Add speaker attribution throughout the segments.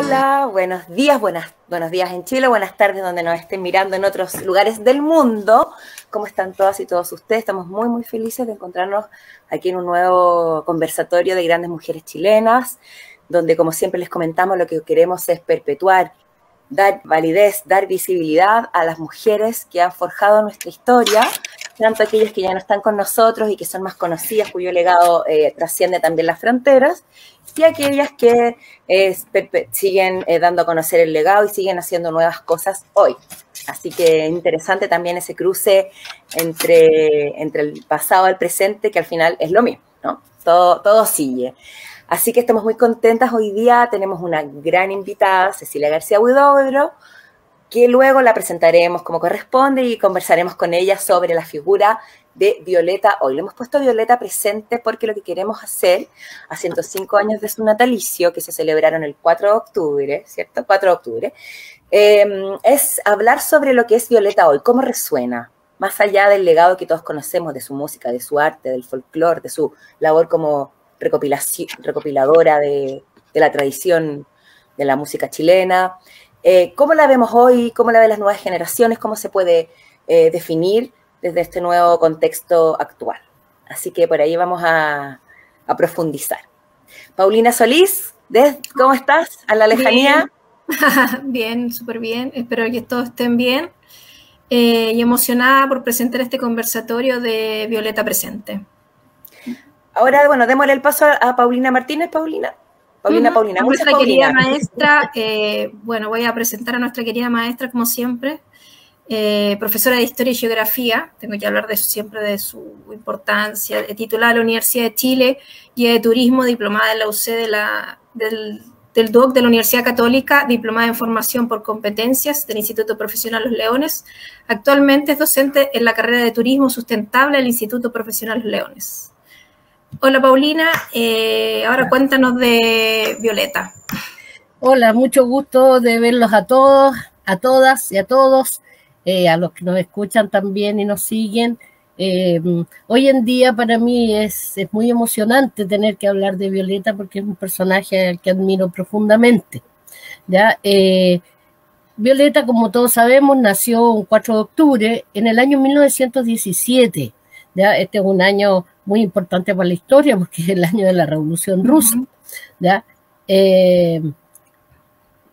Speaker 1: Hola, buenos días en Chile, buenas tardes donde nos estén mirando en otros lugares del mundo. ¿Cómo están todas y todos ustedes? Estamos muy felices de encontrarnos aquí en un nuevo conversatorio de grandes mujeres chilenas, donde como siempre les comentamos lo que queremos es perpetuar, dar validez, dar visibilidad a las mujeres que han forjado nuestra historia, tanto aquellas que ya no están con nosotros y que son más conocidas, cuyo legado trasciende también las fronteras, y aquellas que siguen dando a conocer el legado y siguen haciendo nuevas cosas hoy. Así que interesante también ese cruce entre el pasado al presente, que al final es lo mismo, ¿no? Todo sigue. Así que estamos muy contentas. Hoy día tenemos una gran invitada, Cecilia García Huidobro, que luego la presentaremos como corresponde y conversaremos con ella sobre la figura de Violeta hoy. Le hemos puesto Violeta presente porque lo que queremos hacer, a 105 años de su natalicio, que se celebraron el 4 de octubre, ¿cierto? 4 de octubre, es hablar sobre lo que es Violeta hoy, cómo resuena, más allá del legado que todos conocemos de su música, de su arte, del folclore, de su labor como recopiladora de la tradición de la música chilena. ¿Cómo la vemos hoy? ¿Cómo la ven las nuevas generaciones? ¿Cómo se puede definir desde este nuevo contexto actual? Así que por ahí vamos a profundizar. Paulina Solís, ¿cómo estás? A la lejanía.
Speaker 2: Bien, súper bien. Espero que todos estén bien. Y emocionada por presentar este conversatorio de Violeta Presente.
Speaker 1: Ahora, bueno, démosle el paso a Paulina Martínez. Paulina.
Speaker 2: Nuestra querida maestra, bueno, voy a presentar a nuestra querida maestra, como siempre, profesora de Historia y Geografía, tengo que hablar siempre de su importancia, titulada de la Universidad de Chile, guía de turismo, diplomada en la UC del DUOC de la Universidad Católica, diplomada en formación por competencias del Instituto Profesional Los Leones. Actualmente es docente en la carrera de Turismo Sustentable del Instituto Profesional Los Leones. Hola Paulina, ahora cuéntanos de Violeta.
Speaker 3: Hola, mucho gusto de verlos a todos, a todas y a todos, a los que nos escuchan también y nos siguen. Hoy en día para mí es muy emocionante tener que hablar de Violeta porque es un personaje al que admiro profundamente, ¿ya? Violeta, como todos sabemos, nació un 4 de octubre en el año 1917, ¿ya? Este es un año muy importante para la historia porque es el año de la Revolución Rusa, ¿ya?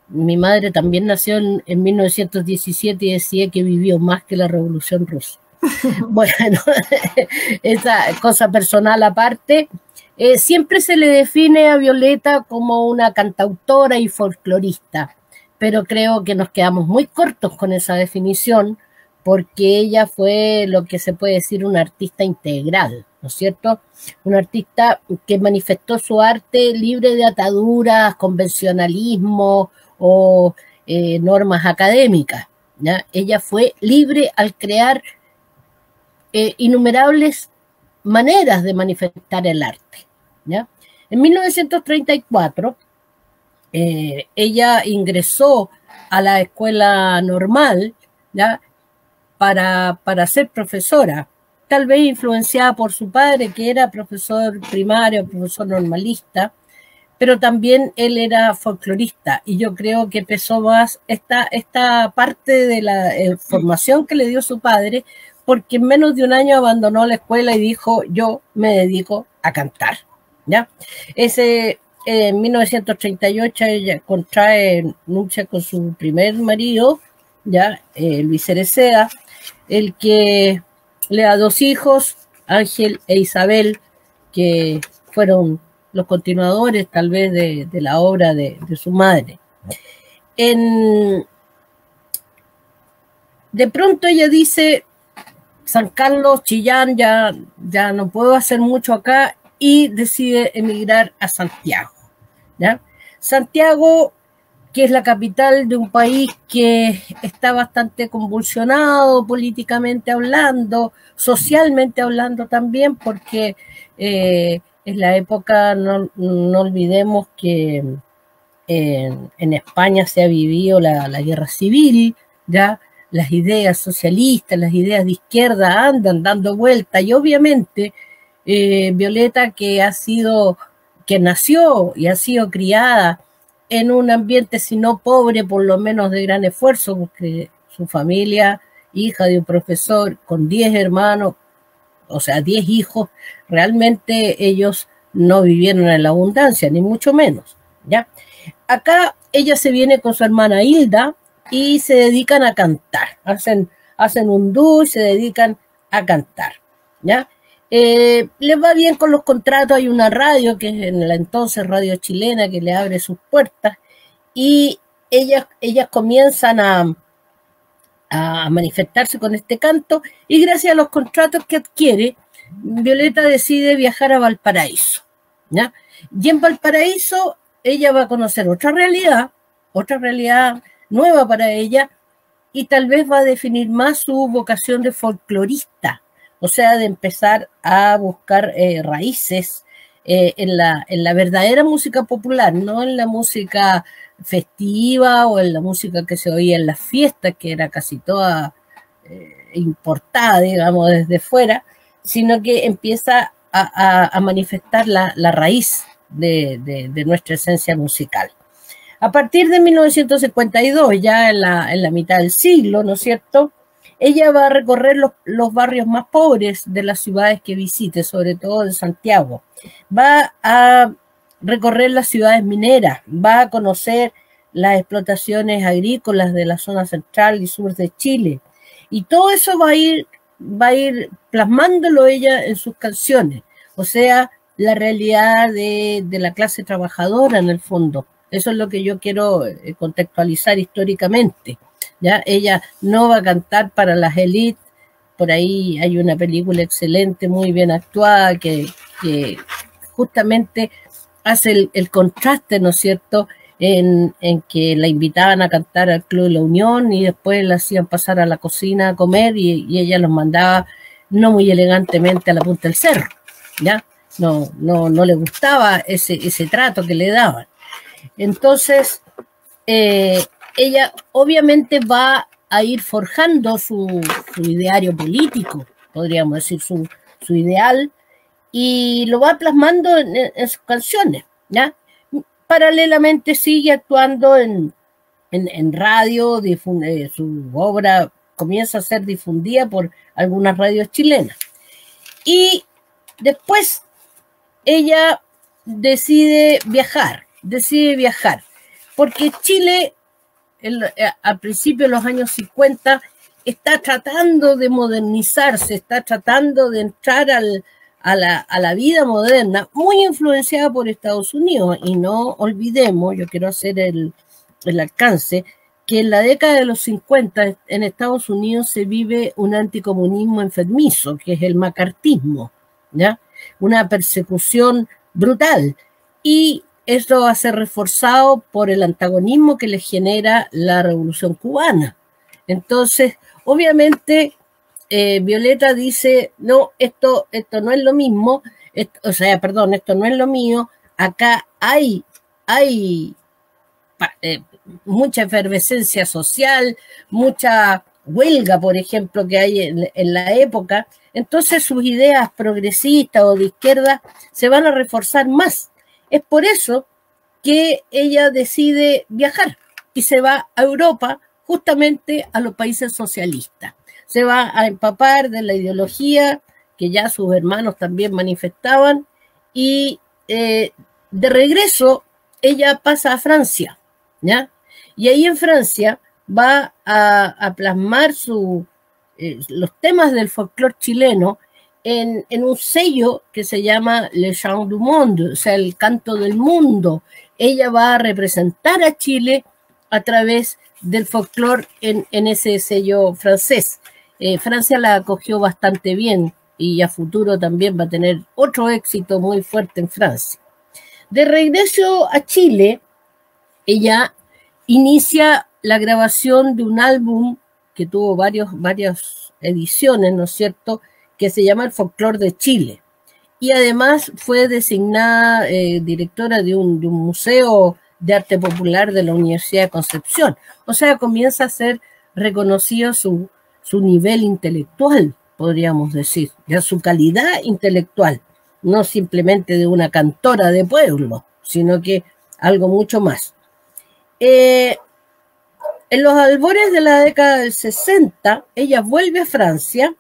Speaker 3: Mi madre también nació en 1917 y decía que vivió más que la Revolución Rusa. Bueno, esa cosa personal aparte, siempre se le define a Violeta como una cantautora y folclorista, pero creo que nos quedamos muy cortos con esa definición porque ella fue lo que se puede decir una artista integral, ¿no es cierto? Un artista que manifestó su arte libre de ataduras, convencionalismo o normas académicas, ¿ya? Ella fue libre al crear innumerables maneras de manifestar el arte, ¿ya? En 1934, ella ingresó a la escuela normal, ¿ya? Para ser profesora, tal vez influenciada por su padre, que era profesor primario, profesor normalista, pero también él era folclorista, y yo creo que pesó más esta parte de la formación que le dio su padre, porque en menos de un año abandonó la escuela y dijo, yo me dedico a cantar, ¿ya? En 1938 ella contrae nupcia con su primer marido, ¿ya? Luis Cereceda, el que le da 2 hijos, Ángel e Isabel, que fueron los continuadores tal vez de la obra de su madre. De pronto ella dice, San Carlos, Chillán, ya no puedo hacer mucho acá, y decide emigrar a Santiago, ¿ya? Santiago, que es la capital de un país que está bastante convulsionado políticamente hablando, socialmente hablando también, porque es la época, no olvidemos que en España se ha vivido la guerra civil, ya las ideas socialistas, las ideas de izquierda andan dando vuelta, y obviamente Violeta, que nació y ha sido criada en un ambiente, si no pobre, por lo menos de gran esfuerzo, porque su familia, hija de un profesor, con 10 hermanos, o sea, 10 hijos, realmente ellos no vivieron en la abundancia, ni mucho menos, ¿ya? Acá ella se viene con su hermana Hilda y se dedican a cantar, hacen un dúo y se dedican a cantar, ¿ya? Les va bien con los contratos, hay una radio que es en la entonces Radio Chilena que le abre sus puertas y ellas comienzan a manifestarse con este canto y gracias a los contratos que adquiere, Violeta decide viajar a Valparaíso, ¿ya? Y en Valparaíso ella va a conocer otra realidad nueva para ella y tal vez va a definir más su vocación de folclorista, o sea, de empezar a buscar raíces en la verdadera música popular, no en la música festiva o en la música que se oía en las fiestas, que era casi toda importada, digamos, desde fuera, sino que empieza a manifestar la raíz de nuestra esencia musical. A partir de 1952, ya en la mitad del siglo, ¿no es cierto?, ella va a recorrer los barrios más pobres de las ciudades que visite, sobre todo de Santiago. Va a recorrer las ciudades mineras, va a conocer las explotaciones agrícolas de la zona central y sur de Chile. Y todo eso va a ir plasmándolo ella en sus canciones. O sea, la realidad de la clase trabajadora en el fondo. Eso es lo que yo quiero contextualizar históricamente. ¿Ya? Ella no va a cantar para las élites. Por ahí hay una película excelente, muy bien actuada, que justamente hace el contraste, ¿no es cierto?, en que la invitaban a cantar al Club de la Unión y después la hacían pasar a la cocina a comer y ella los mandaba no muy elegantemente a la punta del cerro, ¿ya? No le gustaba ese trato que le daban. Entonces, ella obviamente va a ir forjando su ideario político, podríamos decir, su ideal, y lo va plasmando en sus canciones, ¿ya? Paralelamente sigue actuando en radio, su obra comienza a ser difundida por algunas radios chilenas. Y después ella decide viajar, porque Chile, al principio de los años 50, está tratando de modernizarse, está tratando de entrar a la vida moderna, muy influenciada por Estados Unidos. Y no olvidemos, yo quiero hacer el alcance, que en la década de los 50 en Estados Unidos se vive un anticomunismo enfermizo, que es el macartismo, ¿ya? Una persecución brutal. Y esto va a ser reforzado por el antagonismo que le genera la Revolución Cubana. Entonces, obviamente, Violeta dice, no, esto no es lo mismo, esto no es lo mío, acá hay mucha efervescencia social, mucha huelga, por ejemplo, que hay en la época, entonces sus ideas progresistas o de izquierda se van a reforzar más. Es por eso que ella decide viajar y se va a Europa, justamente a los países socialistas. Se va a empapar de la ideología que ya sus hermanos también manifestaban y de regreso ella pasa a Francia, ¿ya? Y ahí en Francia va a plasmar los temas del folclore chileno en un sello que se llama Le Chant du Monde, o sea, el canto del mundo. Ella va a representar a Chile a través del folclore en ese sello francés. Francia la acogió bastante bien y a futuro también va a tener otro éxito muy fuerte en Francia. De regreso a Chile, ella inicia la grabación de un álbum que tuvo varias ediciones, ¿no es cierto?, que se llama El Folclore de Chile. Y además fue designada directora de un museo de arte popular de la Universidad de Concepción. O sea, comienza a ser reconocido su nivel intelectual, podríamos decir, ya su calidad intelectual, no simplemente de una cantora de pueblo, sino que algo mucho más. En los albores de la década del 60, ella vuelve a Francia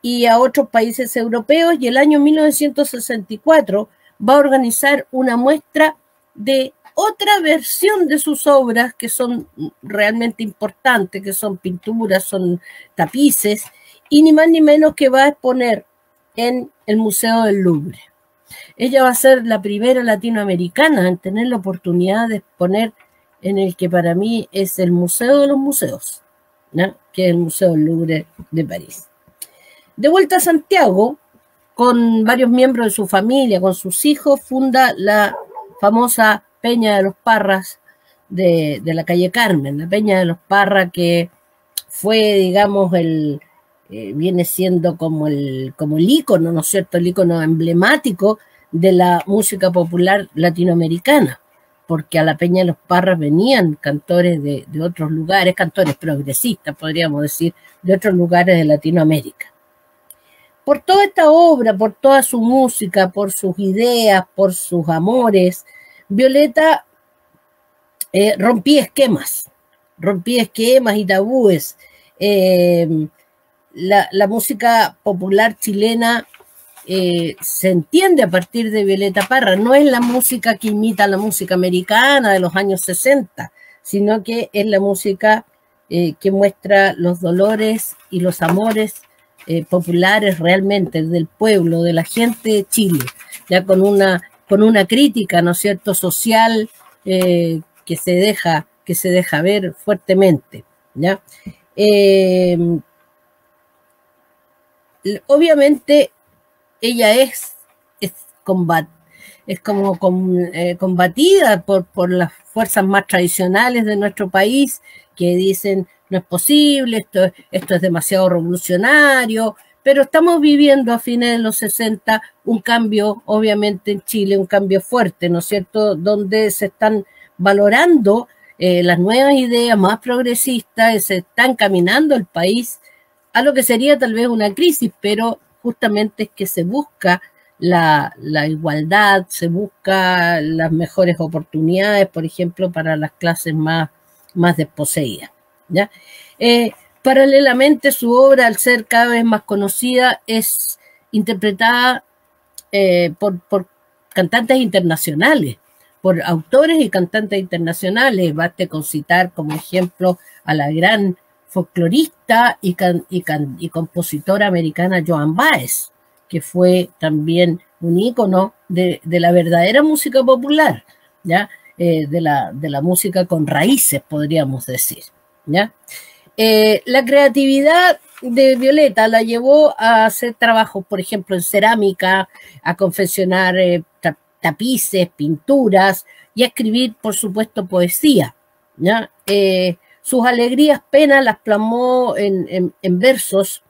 Speaker 3: y a otros países europeos, y el año 1964 va a organizar una muestra de otra versión de sus obras que son realmente importantes, que son pinturas, son tapices, y ni más ni menos que va a exponer en el Museo del Louvre. Ella va a ser la primera latinoamericana en tener la oportunidad de exponer en el que para mí es el museo de los museos, ¿no? Que es el Museo del Louvre de París. De vuelta a Santiago, con varios miembros de su familia, con sus hijos, funda la famosa Peña de los Parras de la calle Carmen, la Peña de los Parras, que fue, digamos, viene siendo como el ícono, ¿no es cierto?, el ícono emblemático de la música popular latinoamericana, porque a la Peña de los Parras venían cantores de otros lugares, cantores progresistas, podríamos decir, de otros lugares de Latinoamérica. Por toda esta obra, por toda su música, por sus ideas, por sus amores, Violeta rompía esquemas y tabúes. La música popular chilena se entiende a partir de Violeta Parra. No es la música que imita la música americana de los años 60, sino que es la música que muestra los dolores y los amores populares realmente del pueblo, de la gente de Chile, ya con una crítica, ¿no es cierto?, social que se deja ver fuertemente, ¿ya? Obviamente ella es como combatida por las fuerzas más tradicionales de nuestro país, que dicen no es posible, esto es demasiado revolucionario, pero estamos viviendo a fines de los 60 un cambio, obviamente en Chile, un cambio fuerte, ¿no es cierto?, donde se están valorando las nuevas ideas más progresistas, se está encaminando el país a lo que sería tal vez una crisis, pero justamente es que se busca la igualdad, se busca las mejores oportunidades, por ejemplo, para las clases más desposeídas, ¿ya? Paralelamente, su obra, al ser cada vez más conocida, es interpretada por cantantes internacionales, por autores y cantantes internacionales. Baste con citar como ejemplo a la gran folclorista y compositora americana Joan Baez, que fue también un ícono de la verdadera música popular, ¿ya? De la música con raíces, podríamos decir, ¿ya? La creatividad de Violeta la llevó a hacer trabajos, por ejemplo, en cerámica, a confeccionar tapices, pinturas y a escribir, por supuesto, poesía, ¿ya? Sus alegrías, penas las plasmó en versos,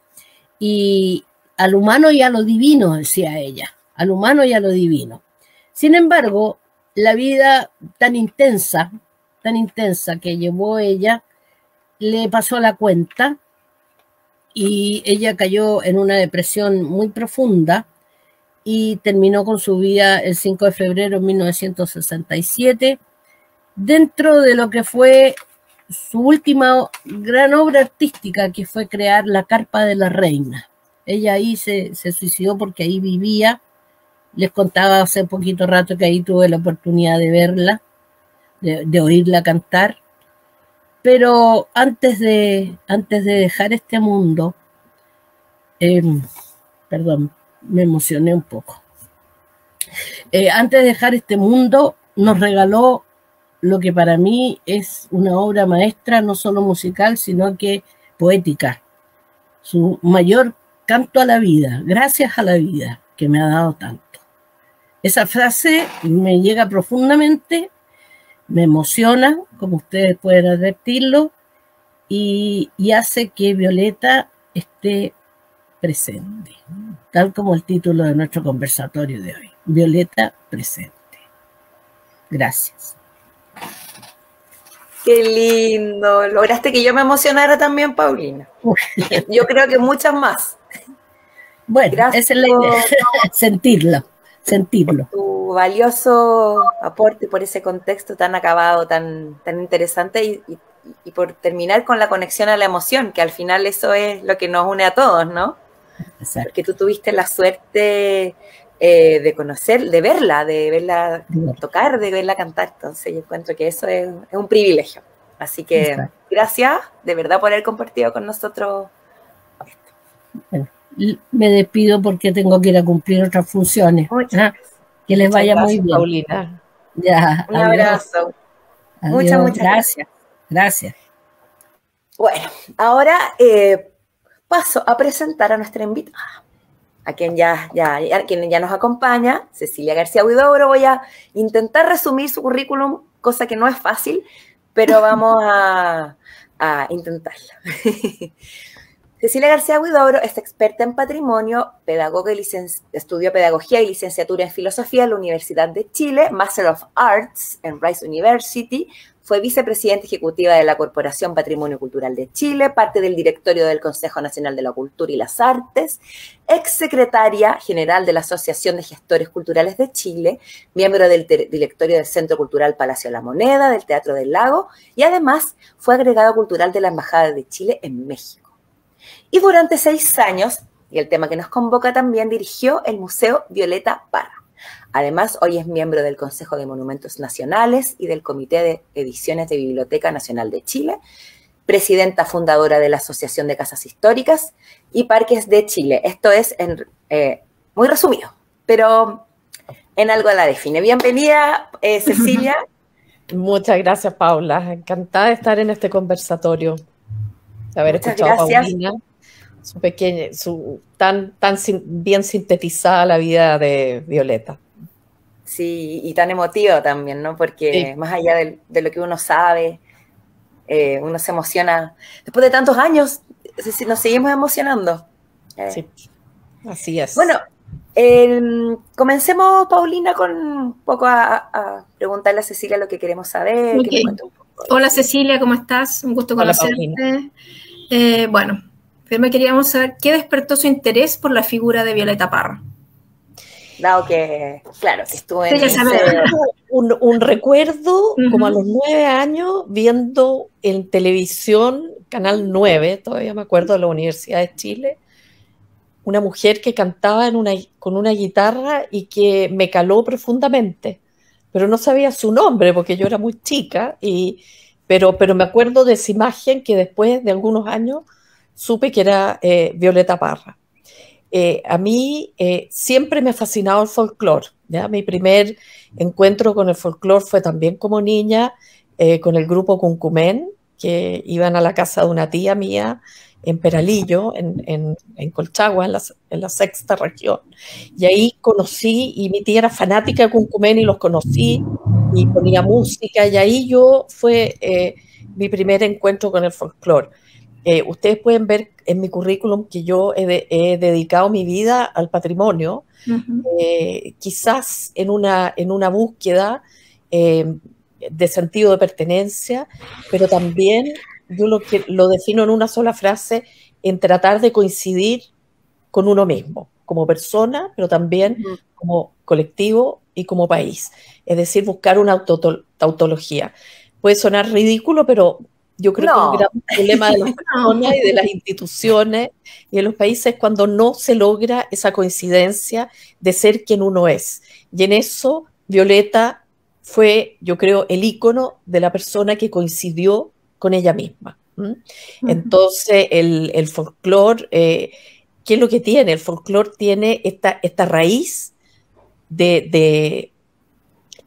Speaker 3: y al humano y a lo divino, decía ella, al humano y a lo divino. Sin embargo, la vida tan intensa que llevó ella, le pasó la cuenta y ella cayó en una depresión muy profunda y terminó con su vida el 5 de febrero de 1967, dentro de lo que fue su última gran obra artística, que fue crear la Carpa de la Reina. Ella ahí se suicidó porque ahí vivía. Les contaba hace poquito rato que ahí tuve la oportunidad de verla, de oírla cantar. Pero antes de dejar este mundo, perdón, me emocioné un poco. Antes de dejar este mundo, nos regaló lo que para mí es una obra maestra, no solo musical, sino que poética. Su mayor canto a la vida, gracias a la vida que me ha dado tanto. Esa frase me llega profundamente, me emociona, como ustedes pueden advertirlo, y hace que Violeta esté presente, tal como el título de nuestro conversatorio de hoy. Violeta presente. Gracias.
Speaker 1: Qué lindo. Lograste que yo me emocionara también, Paulina. Yo creo que muchas más.
Speaker 3: Bueno, gracias. Esa es la idea, sentirlo. sentirlo.
Speaker 1: Tu valioso aporte, por ese contexto tan acabado, tan interesante y por terminar con la conexión a la emoción, que al final eso es lo que nos une a todos, ¿no? Exacto. Porque tú tuviste la suerte de conocer, de verla tocar, de verla cantar. Entonces yo encuentro que eso es un privilegio. Así que exacto. Gracias de verdad por haber compartido con nosotros esto.
Speaker 3: Bueno, me despido porque tengo que ir a cumplir otras funciones. Que les vaya muy bien.
Speaker 4: Paulina.
Speaker 3: Ya,
Speaker 1: un abrazo.
Speaker 3: Adiós. Muchas gracias. Gracias.
Speaker 1: Bueno, ahora paso a presentar a nuestra invitada, a quien ya nos acompaña, Cecilia García Huidobro. Voy a intentar resumir su currículum, cosa que no es fácil, pero vamos a intentarlo. Cecilia García Huidobro es experta en patrimonio, pedagoga estudió pedagogía y licenciatura en filosofía en la Universidad de Chile, Master of Arts en Rice University, fue vicepresidenta ejecutiva de la Corporación Patrimonio Cultural de Chile, parte del directorio del Consejo Nacional de la Cultura y las Artes, exsecretaria general de la Asociación de Gestores Culturales de Chile, miembro del directorio del Centro Cultural Palacio La Moneda, del Teatro del Lago, y además fue agregado cultural de la Embajada de Chile en México. Y durante 6 años, y el tema que nos convoca también, dirigió el Museo Violeta Parra. Además, hoy es miembro del Consejo de Monumentos Nacionales y del Comité de Ediciones de Biblioteca Nacional de Chile, presidenta fundadora de la Asociación de Casas Históricas y Parques de Chile. Esto es muy resumido, pero en algo la define. Bienvenida, Cecilia.
Speaker 4: Muchas gracias, Paula. Encantada de estar en este conversatorio. De haber
Speaker 1: Muchas
Speaker 4: escuchado
Speaker 1: gracias.
Speaker 4: A Paulina, tan bien sintetizada la vida de Violeta.
Speaker 1: Sí, y tan emotiva también, ¿no? Porque sí, más allá de lo que uno sabe, uno se emociona. Después de tantos años, nos seguimos emocionando.
Speaker 4: Sí, así es.
Speaker 1: Bueno, comencemos, Paulina, con un poco a preguntarle a Cecilia lo que queremos saber.
Speaker 2: Okay. Hola, Cecilia, ¿cómo estás? Un gusto conocerte. Bueno, primero queríamos saber qué despertó su interés por la figura de Violeta Parra.
Speaker 1: Dado que, claro, que estuvo en
Speaker 4: un recuerdo como a los 9 años viendo en televisión, Canal 9, todavía me acuerdo, de la Universidad de Chile, una mujer que cantaba con una guitarra y que me caló profundamente, pero no sabía su nombre porque yo era muy chica, pero me acuerdo de esa imagen que después de algunos años supe que era Violeta Parra. A mí siempre me ha fascinado el folclore. Mi primer encuentro con el folclore fue también como niña con el grupo Cuncumén, que iban a la casa de una tía mía en Peralillo, en Colchagua, en la sexta región. Y ahí conocí, y mi tía era fanática de Cuncumén y los conocí, y ponía música, y ahí fue mi primer encuentro con el folclore. Ustedes pueden ver en mi currículum que yo he dedicado mi vida al patrimonio, quizás en una búsqueda de sentido de pertenencia, pero también yo lo defino en una sola frase, en tratar de coincidir con uno mismo, como persona, pero también como colectivo y como país. Es decir, buscar una tautología. Puede sonar ridículo, pero yo creo que un gran problema de las personas y de las instituciones y de los países es cuando no se logra esa coincidencia de ser quien uno es. Y en eso Violeta fue, yo creo, el ícono de la persona que coincidió con ella misma. Entonces, el folclore, ¿qué es lo que tiene? El folclore tiene esta raíz que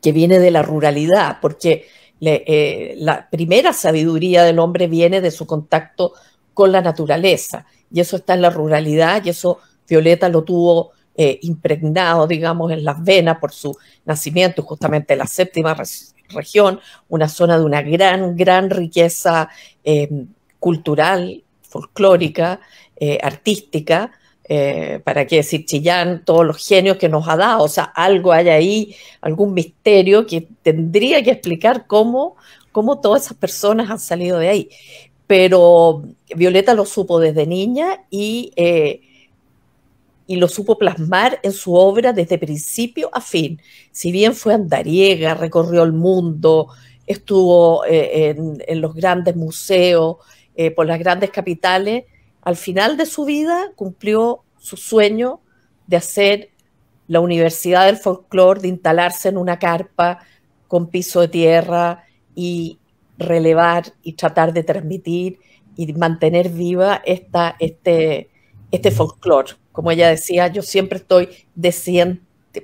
Speaker 4: viene de la ruralidad, porque la primera sabiduría del hombre viene de su contacto con la naturaleza, y eso está en la ruralidad, y eso Violeta lo tuvo impregnado, digamos, en las venas por su nacimiento, justamente en la séptima región, una zona de una gran riqueza cultural, folclórica, artística, para qué decir Chillán, todos los genios que nos ha dado, o sea, algo hay ahí, algún misterio que tendría que explicar cómo todas esas personas han salido de ahí. Pero Violeta lo supo desde niña y y lo supo plasmar en su obra desde principio a fin. Si bien fue andariega, recorrió el mundo, estuvo en los grandes museos, por las grandes capitales, al final de su vida cumplió su sueño de hacer la Universidad del Folclore, de instalarse en una carpa con piso de tierra y relevar y tratar de transmitir y mantener viva este folclore. Como ella decía, yo siempre estoy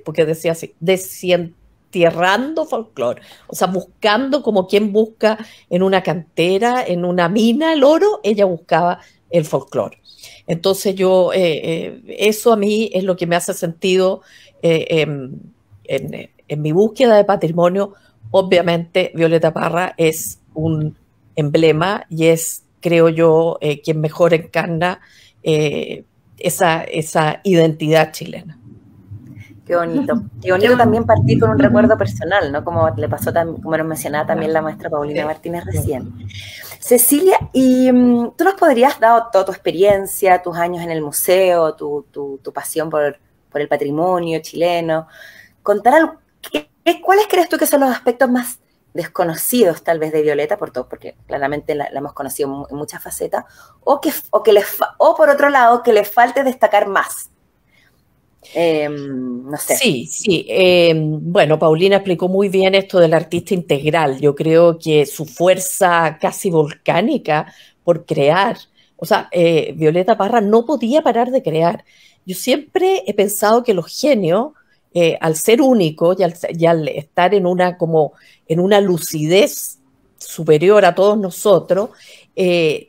Speaker 4: porque decía así, desentierrando folclore, o sea, buscando como quien busca en una cantera, en una mina el oro, ella buscaba el folclore. Entonces eso a mí es lo que me hace sentido en mi búsqueda de patrimonio. Obviamente Violeta Parra es un emblema y es, creo yo, quien mejor encarna esa identidad chilena.
Speaker 1: Qué bonito. Qué bonito también partir con un recuerdo personal, ¿no? Como le pasó, como nos mencionaba también la maestra Paulina Martínez recién. Cecilia, y tú nos podrías, dado toda tu experiencia, tus años en el museo, tu pasión por el patrimonio chileno, contar algo, ¿cuáles crees tú que son los aspectos más desconocidos tal vez de Violeta, porque claramente la hemos conocido en muchas facetas, o por otro lado, que le falte destacar más? No sé.
Speaker 4: Sí. Bueno, Paulina explicó muy bien esto del artista integral. Yo creo que su fuerza casi volcánica por crear, o sea, Violeta Parra no podía parar de crear. Yo siempre he pensado que los genios, al ser únicos y al estar en una lucidez superior a todos nosotros,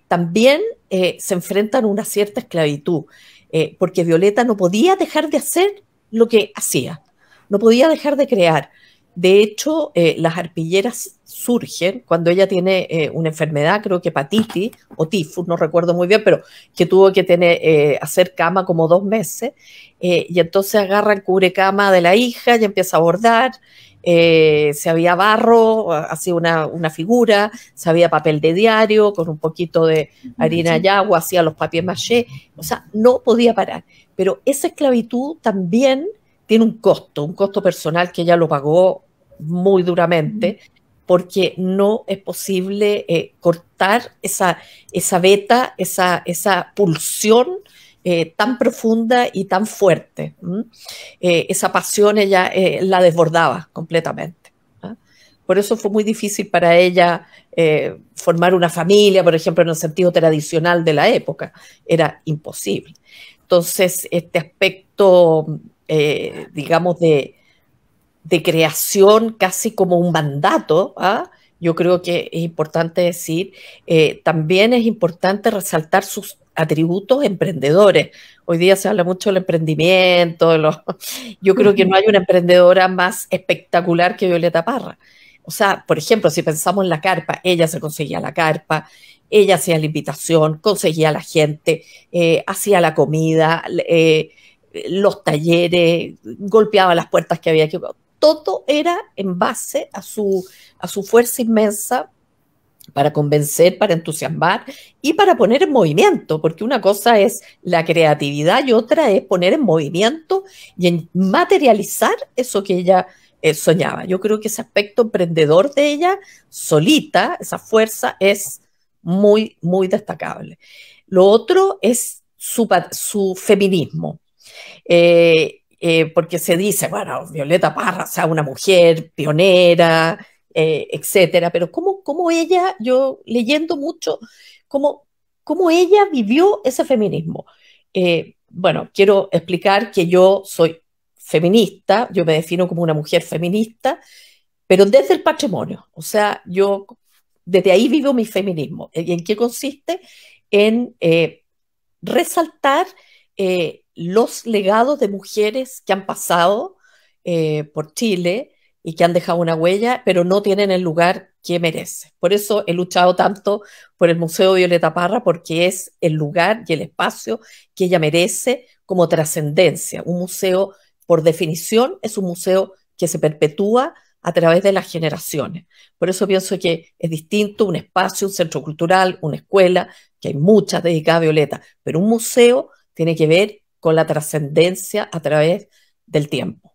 Speaker 4: también se enfrentan a una cierta esclavitud. Porque Violeta no podía dejar de hacer lo que hacía, no podía dejar de crear. De hecho, las arpilleras surgen cuando ella tiene una enfermedad, creo que hepatitis o tifus, no recuerdo muy bien, pero que tuvo que hacer cama como 2 meses, y entonces agarra el cubrecama de la hija y empieza a bordar. Se había barro, hacía una figura, se había papel de diario con un poquito de harina y agua, hacía los papier mâché, o sea, no podía parar. Pero esa esclavitud también tiene un costo personal que ella lo pagó muy duramente, porque no es posible cortar esa veta, esa pulsión tan profunda y tan fuerte. Esa pasión ella la desbordaba completamente. Por eso fue muy difícil para ella formar una familia, por ejemplo, en el sentido tradicional de la época. Era imposible. Entonces, este aspecto, digamos, de creación casi como un mandato, yo creo que es importante decir, también es importante resaltar sus atributos emprendedores. Hoy día se habla mucho del emprendimiento, yo creo que no hay una emprendedora más espectacular que Violeta Parra. O sea, por ejemplo, si pensamos en la carpa, ella se conseguía la carpa, ella hacía la invitación, conseguía a la gente, hacía la comida, los talleres, golpeaba las puertas que había que... Todo era en base a su fuerza inmensa para convencer, para entusiasmar y para poner en movimiento, porque una cosa es la creatividad y otra es poner en movimiento y en materializar eso que ella soñaba. Yo creo que ese aspecto emprendedor de ella, solita, esa fuerza es muy, muy destacable. Lo otro es su feminismo. Porque se dice, bueno, Violeta Parra, o sea, una mujer pionera, etcétera, pero cómo ella, yo leyendo mucho, cómo ella vivió ese feminismo. Bueno, quiero explicar que yo soy feminista, yo me defino como una mujer feminista, pero desde el patrimonio, o sea, yo desde ahí vivo mi feminismo. ¿Y en qué consiste? En resaltar los legados de mujeres que han pasado por Chile y que han dejado una huella, pero no tienen el lugar que merece. Por eso he luchado tanto por el Museo Violeta Parra, porque es el lugar y el espacio que ella merece como trascendencia. Un museo, por definición, es un museo que se perpetúa a través de las generaciones. Por eso pienso que es distinto un espacio, un centro cultural, una escuela, que hay muchas dedicadas a Violeta, pero un museo tiene que ver con la trascendencia a través del tiempo.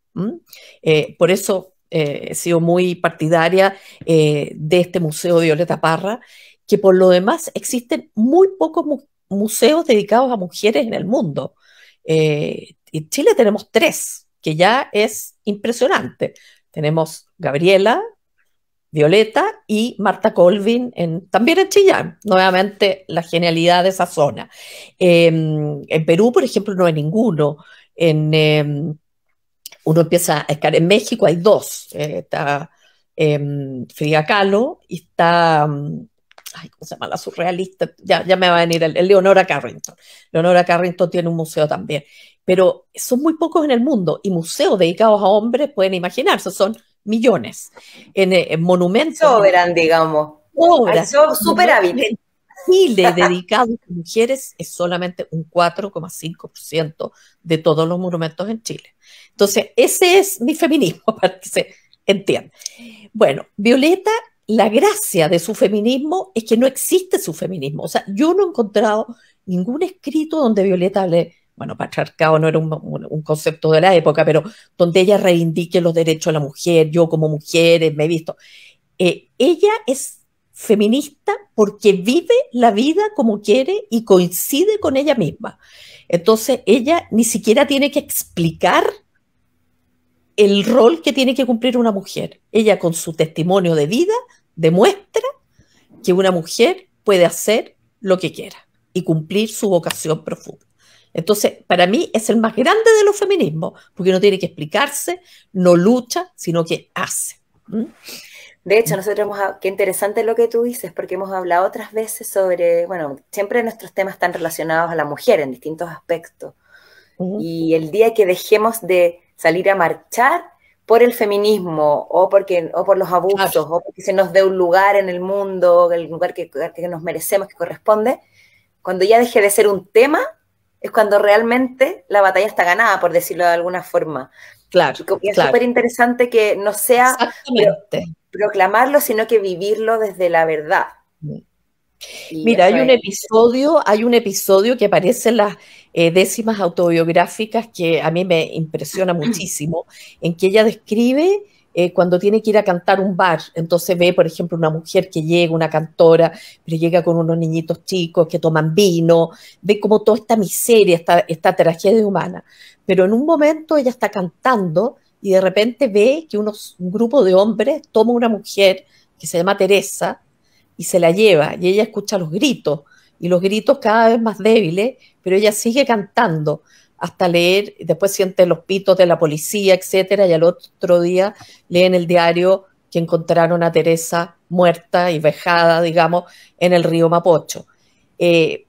Speaker 4: Por eso he sido muy partidaria de este Museo Violeta Parra, que por lo demás existen muy pocos museos dedicados a mujeres en el mundo. En Chile tenemos 3, que ya es impresionante. Tenemos Gabriela, Violeta y Marta Colvin, también en Chillán, nuevamente la genialidad de esa zona. En Perú, por ejemplo, no hay ninguno. Uno empieza a estar en México, hay 2. Está Frida Kahlo y está, ay, ¿cómo se llama? La surrealista, ya me va a venir el Leonora Carrington. Leonora Carrington tiene un museo también, pero son muy pocos en el mundo, y museos dedicados a hombres, pueden imaginarse, son millones. En monumentos.
Speaker 1: Sobran, digamos.
Speaker 4: Obras.
Speaker 1: Superávit.
Speaker 4: En Chile, dedicados a mujeres, es solamente un 4,5% de todos los monumentos en Chile. Entonces, ese es mi feminismo, para que se entienda. Bueno, Violeta, la gracia de su feminismo es que no existe su feminismo. O sea, yo no he encontrado ningún escrito donde Violeta hable, bueno, patriarcado no era un concepto de la época, pero donde ella reivindique los derechos de la mujer. Yo como mujer me he visto. Ella es feminista porque vive la vida como quiere y coincide con ella misma. Entonces, ella ni siquiera tiene que explicar el rol que tiene que cumplir una mujer. Ella, con su testimonio de vida, demuestra que una mujer puede hacer lo que quiera y cumplir su vocación profunda. Entonces, para mí es el más grande de los feminismos, porque no tiene que explicarse, no lucha, sino que hace.
Speaker 1: De hecho, nosotros qué interesante lo que tú dices, porque hemos hablado otras veces sobre, bueno, siempre nuestros temas están relacionados a la mujer en distintos aspectos. Y el día que dejemos de salir a marchar por el feminismo o por los abusos, claro, o porque se nos dé un lugar en el mundo, el lugar que nos merecemos, que corresponde, cuando ya deje de ser un tema, es cuando realmente la batalla está ganada, por decirlo de alguna forma.
Speaker 4: Claro,
Speaker 1: y es súper interesante que no sea proclamarlo, sino que vivirlo desde la verdad.
Speaker 4: Mira, hay un episodio que aparece en las décimas autobiográficas que a mí me impresiona muchísimo, en que ella describe cuando tiene que ir a cantar un bar. Entonces ve, por ejemplo, una mujer que llega, una cantora, pero llega con unos niñitos chicos que toman vino, ve como toda esta miseria, esta tragedia humana. Pero en un momento ella está cantando y de repente ve que un grupo de hombres toma una mujer que se llama Teresa y se la lleva, y ella escucha los gritos, y los gritos cada vez más débiles, pero ella sigue cantando hasta leer, después siente los pitos de la policía, etcétera, y al otro día lee en el diario que encontraron a Teresa muerta y vejada, digamos, en el río Mapocho. Es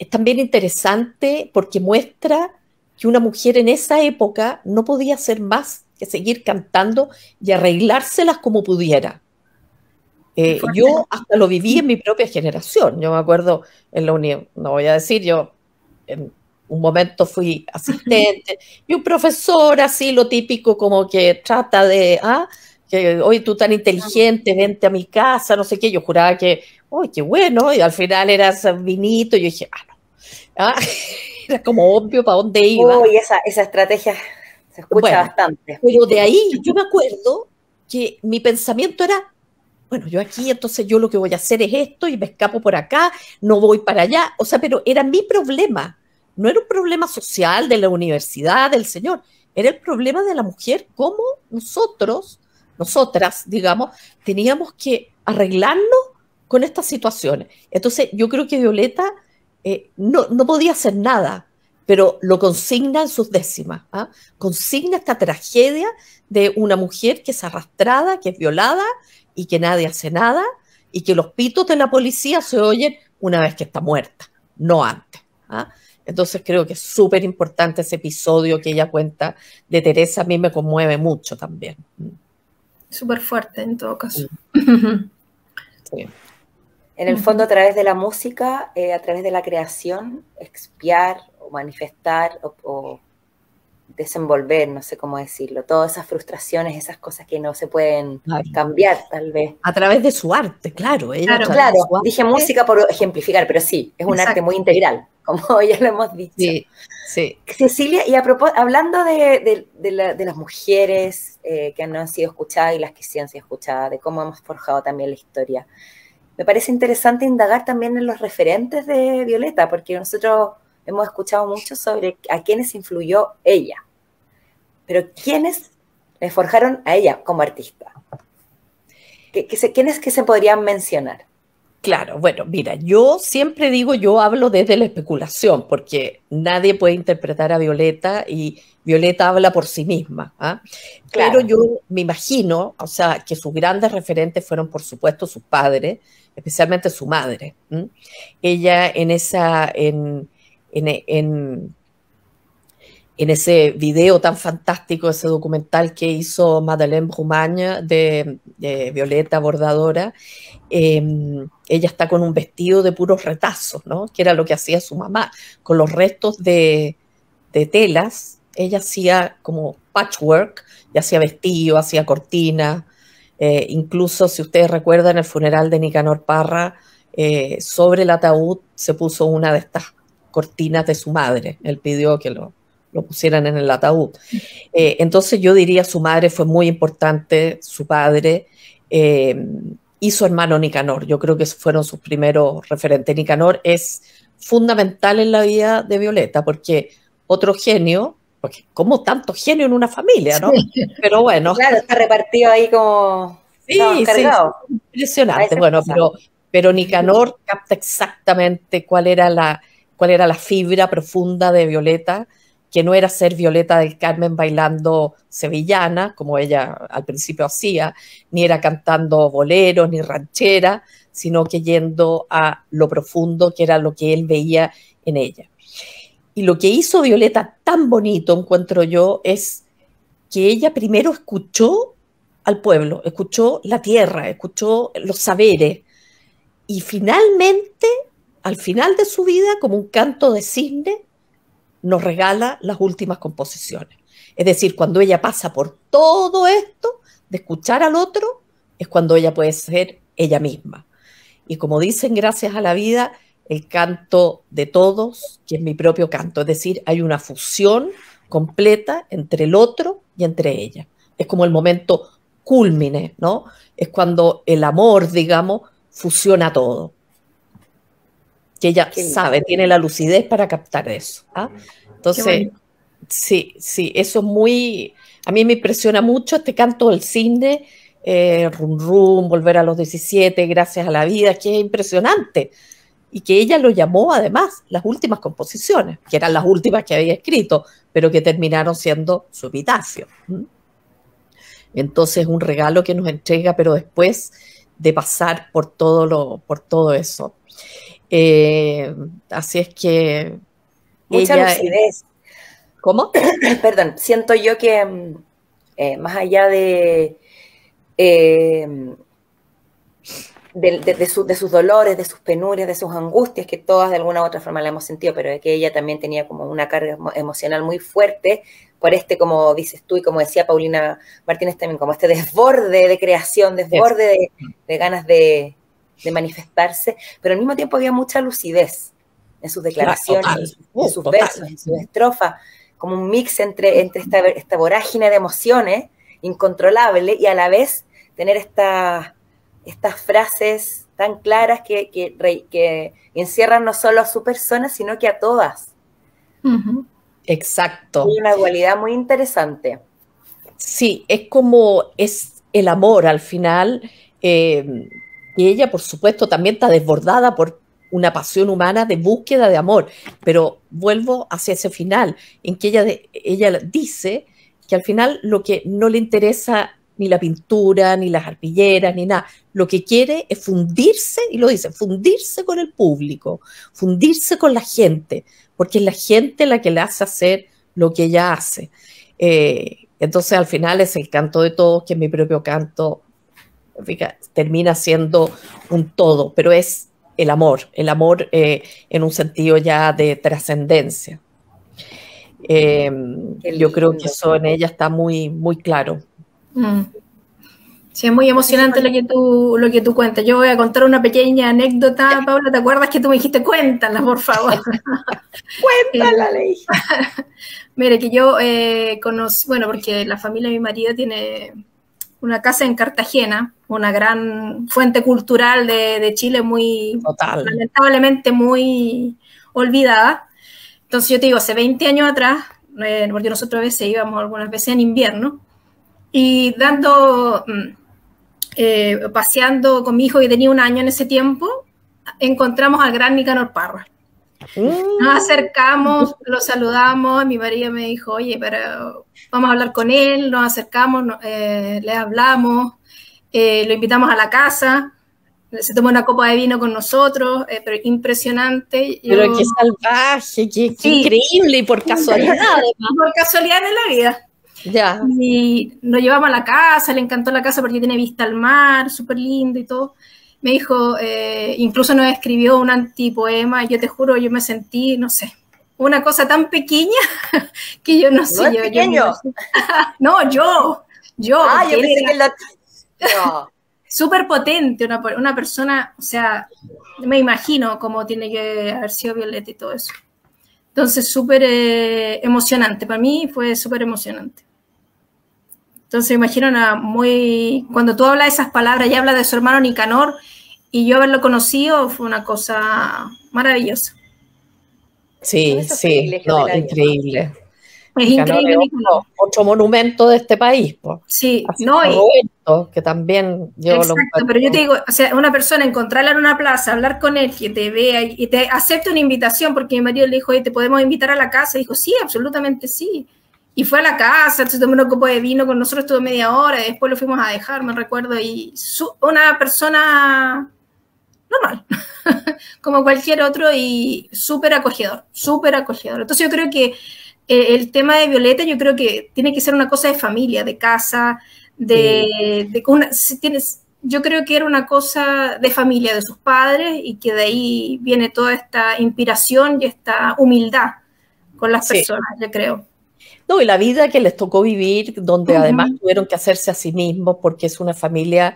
Speaker 4: también interesante porque muestra que una mujer en esa época no podía hacer más que seguir cantando y arreglárselas como pudiera. Yo hasta lo viví en mi propia generación. Yo me acuerdo en la unión, no voy a decir, yo en un momento fui asistente y un profesor así, lo típico, como que trata de, que hoy tú tan inteligente, vente a mi casa, no sé qué. Yo juraba que, uy, qué bueno, y al final era ese vinito, y yo dije, no. Era como obvio para dónde iba.
Speaker 1: Uy, esa estrategia se escucha bastante.
Speaker 4: Pero de ahí yo me acuerdo que mi pensamiento era, bueno, yo aquí, entonces yo lo que voy a hacer es esto y me escapo por acá, no voy para allá. O sea, pero era mi problema. No era un problema social de la universidad, del señor. Era el problema de la mujer, cómo nosotras, digamos, teníamos que arreglarnos con estas situaciones. Entonces, yo creo que Violeta no podía hacer nada, pero lo consigna en sus décimas. Consigna esta tragedia de una mujer que es arrastrada, que es violada, y que nadie hace nada, y que los pitos de la policía se oyen una vez que está muerta, no antes. Entonces creo que es súper importante ese episodio que ella cuenta de Teresa. A mí me conmueve mucho también.
Speaker 2: Súper fuerte en todo caso.
Speaker 1: Sí. En el fondo, a través de la música, a través de la creación, expiar o manifestar o desenvolver, no sé cómo decirlo, todas esas frustraciones, esas cosas que no se pueden cambiar, tal vez.
Speaker 4: A través de su arte, claro.
Speaker 1: Claro, dije música por ejemplificar, pero sí, es un arte muy integral. como ya lo hemos dicho.
Speaker 4: Sí, sí.
Speaker 1: Cecilia, y hablando de las mujeres que no han sido escuchadas y las que sí han sido escuchadas, de cómo hemos forjado también la historia, me parece interesante indagar también en los referentes de Violeta, porque nosotros hemos escuchado mucho sobre a quiénes influyó ella, pero quiénes le forjaron a ella como artista. ¿Quiénes que se podrían mencionar?
Speaker 4: Claro, bueno, mira, yo siempre digo, yo hablo desde la especulación, porque nadie puede interpretar a Violeta y Violeta habla por sí misma, ¿ah?
Speaker 1: Claro.
Speaker 4: Pero yo me imagino, o sea, que sus grandes referentes fueron, por supuesto, sus padres, especialmente su madre. Ella en ese video tan fantástico, ese documental que hizo Madeleine Brugnac de Violeta Bordadora, ella está con un vestido de puros retazos, ¿no? Que era lo que hacía su mamá. Con los restos de telas, ella hacía como patchwork, y hacía vestido, hacía cortina. Incluso, si ustedes recuerdan, el funeral de Nicanor Parra, sobre el ataúd se puso una de estas cortinas de su madre. Él pidió que lo pusieran en el ataúd. Entonces yo diría su madre fue muy importante, su padre y su hermano Nicanor. Yo creo que fueron sus primeros referentes. Nicanor es fundamental en la vida de Violeta porque otro genio, porque como tanto genio en una familia, ¿no? Sí. Pero bueno.
Speaker 1: Claro, está repartido ahí como...
Speaker 4: Sí, sí, impresionante. Bueno, pero Nicanor capta exactamente cuál era la fibra profunda de Violeta, que no era ser Violeta del Carmen bailando sevillana, como ella al principio hacía, ni era cantando boleros, ni ranchera, sino que yendo a lo profundo, que era lo que él veía en ella. Y lo que hizo Violeta tan bonito, encuentro yo, es que ella primero escuchó al pueblo, escuchó la tierra, escuchó los saberes, y finalmente, al final de su vida, como un canto de cisne, nos regala las últimas composiciones. Es decir, cuando ella pasa por todo esto, de escuchar al otro, es cuando ella puede ser ella misma. Y como dicen, gracias a la vida, el canto de todos, que es mi propio canto. Es decir, hay una fusión completa entre el otro y entre ella. Es como el momento cúlmine, ¿no? Es cuando el amor, digamos, fusiona todo. Que ella sabe, tiene la lucidez para captar eso. ¿Ah? Entonces, sí, eso es muy... A mí me impresiona mucho este canto del cisne, Rum Rum, Volver a los 17, Gracias a la vida, que es impresionante. Y que ella lo llamó, además, las últimas composiciones, que eran las últimas que había escrito, pero que terminaron siendo su epitafio. Entonces, un regalo que nos entrega, pero después de pasar por todo eso. Así es que
Speaker 1: mucha lucidez.
Speaker 4: ¿Cómo?
Speaker 1: Perdón, siento yo que más allá de sus dolores, de sus penurias, de sus angustias, que todas de alguna u otra forma la hemos sentido, pero que ella también tenía como una carga emocional muy fuerte por como dices tú y como decía Paulina Martínez también, como este desborde de creación, desborde de ganas de manifestarse, pero al mismo tiempo había mucha lucidez en sus declaraciones, en sus versos, en sus estrofas, como un mix entre esta vorágine de emociones incontrolable y a la vez tener estas frases tan claras que encierran no solo a su persona, sino que a todas.
Speaker 4: Uh-huh. Exacto.
Speaker 1: Hay una dualidad muy interesante.
Speaker 4: Sí, es el amor al final, y ella, por supuesto, también está desbordada por una pasión humana de búsqueda de amor, pero vuelvo hacia ese final, en que ella dice que al final lo que no le interesa ni la pintura, ni las arpilleras, ni nada, lo que quiere es fundirse, y lo dice, fundirse con el público, fundirse con la gente, porque es la gente la que le hace hacer lo que ella hace. Entonces al final es el canto de todos, que es mi propio canto, termina siendo un todo, pero es el amor en un sentido ya de trascendencia. Yo creo que eso en ella está muy, muy claro.
Speaker 2: Sí, Sí, es muy emocionante lo que tú cuentas. Yo voy a contar una pequeña anécdota, Paula. ¿Te acuerdas que tú me dijiste cuéntala, por favor?
Speaker 4: Cuéntala, Ley.
Speaker 2: Mire, que yo conocí, bueno, porque la familia de mi marido tiene una casa en Cartagena, una gran fuente cultural de Chile, muy,
Speaker 4: Total,
Speaker 2: lamentablemente muy olvidada. Entonces yo te digo, hace 20 años atrás, porque nosotros a veces íbamos algunas veces en invierno, y paseando con mi hijo que tenía 1 año en ese tiempo, encontramos al gran Nicanor Parra. Nos acercamos, lo saludamos, mi marido me dijo, oye, pero vamos a hablar con él, nos acercamos, le hablamos, lo invitamos a la casa, se tomó una copa de vino con nosotros, pero impresionante.
Speaker 4: Pero qué salvaje, qué increíble, y por casualidad además.
Speaker 2: Por casualidad de la vida.
Speaker 4: Ya.
Speaker 2: Y nos llevamos a la casa, le encantó la casa porque tiene vista al mar, súper lindo y todo. Me dijo, incluso nos escribió un antipoema, y yo te juro, yo me sentí, no sé, una cosa tan pequeña que yo no sé.
Speaker 1: ¿No es pequeño?
Speaker 2: Yo.
Speaker 1: Yo pensé que no.
Speaker 2: Súper potente, una persona, o sea, me imagino cómo tiene que haber sido Violeta y todo eso. Entonces, súper emocionante, para mí fue súper emocionante. Entonces, me imagino cuando tú hablas de esas palabras y hablas de su hermano Nicanor, y yo haberlo conocido, fue una cosa maravillosa.
Speaker 4: Sí, no, increíble.
Speaker 2: Es increíble.
Speaker 4: Otro monumento de este país, pues.
Speaker 2: Sí,
Speaker 4: así no, Roberto, que también yo
Speaker 2: exacto, pero yo te digo, o sea, una persona, encontrarla en una plaza, hablar con él, que te vea y te acepte una invitación, porque mi marido le dijo, oye, ¿te podemos invitar a la casa? Y dijo, sí, absolutamente sí. Y fue a la casa, se tomó una copa de vino con nosotros, estuvo media hora, y después lo fuimos a dejar, me recuerdo, y una persona normal, como cualquier otro, y súper acogedor, súper acogedor. Entonces yo creo que el tema de Violeta, yo creo que tiene que ser una cosa de familia, de casa, yo creo que era una cosa de familia, de sus padres, y que de ahí viene toda esta inspiración y esta humildad con las personas, yo creo.
Speaker 4: No, y la vida que les tocó vivir, donde además tuvieron que hacerse a sí mismos, porque es una familia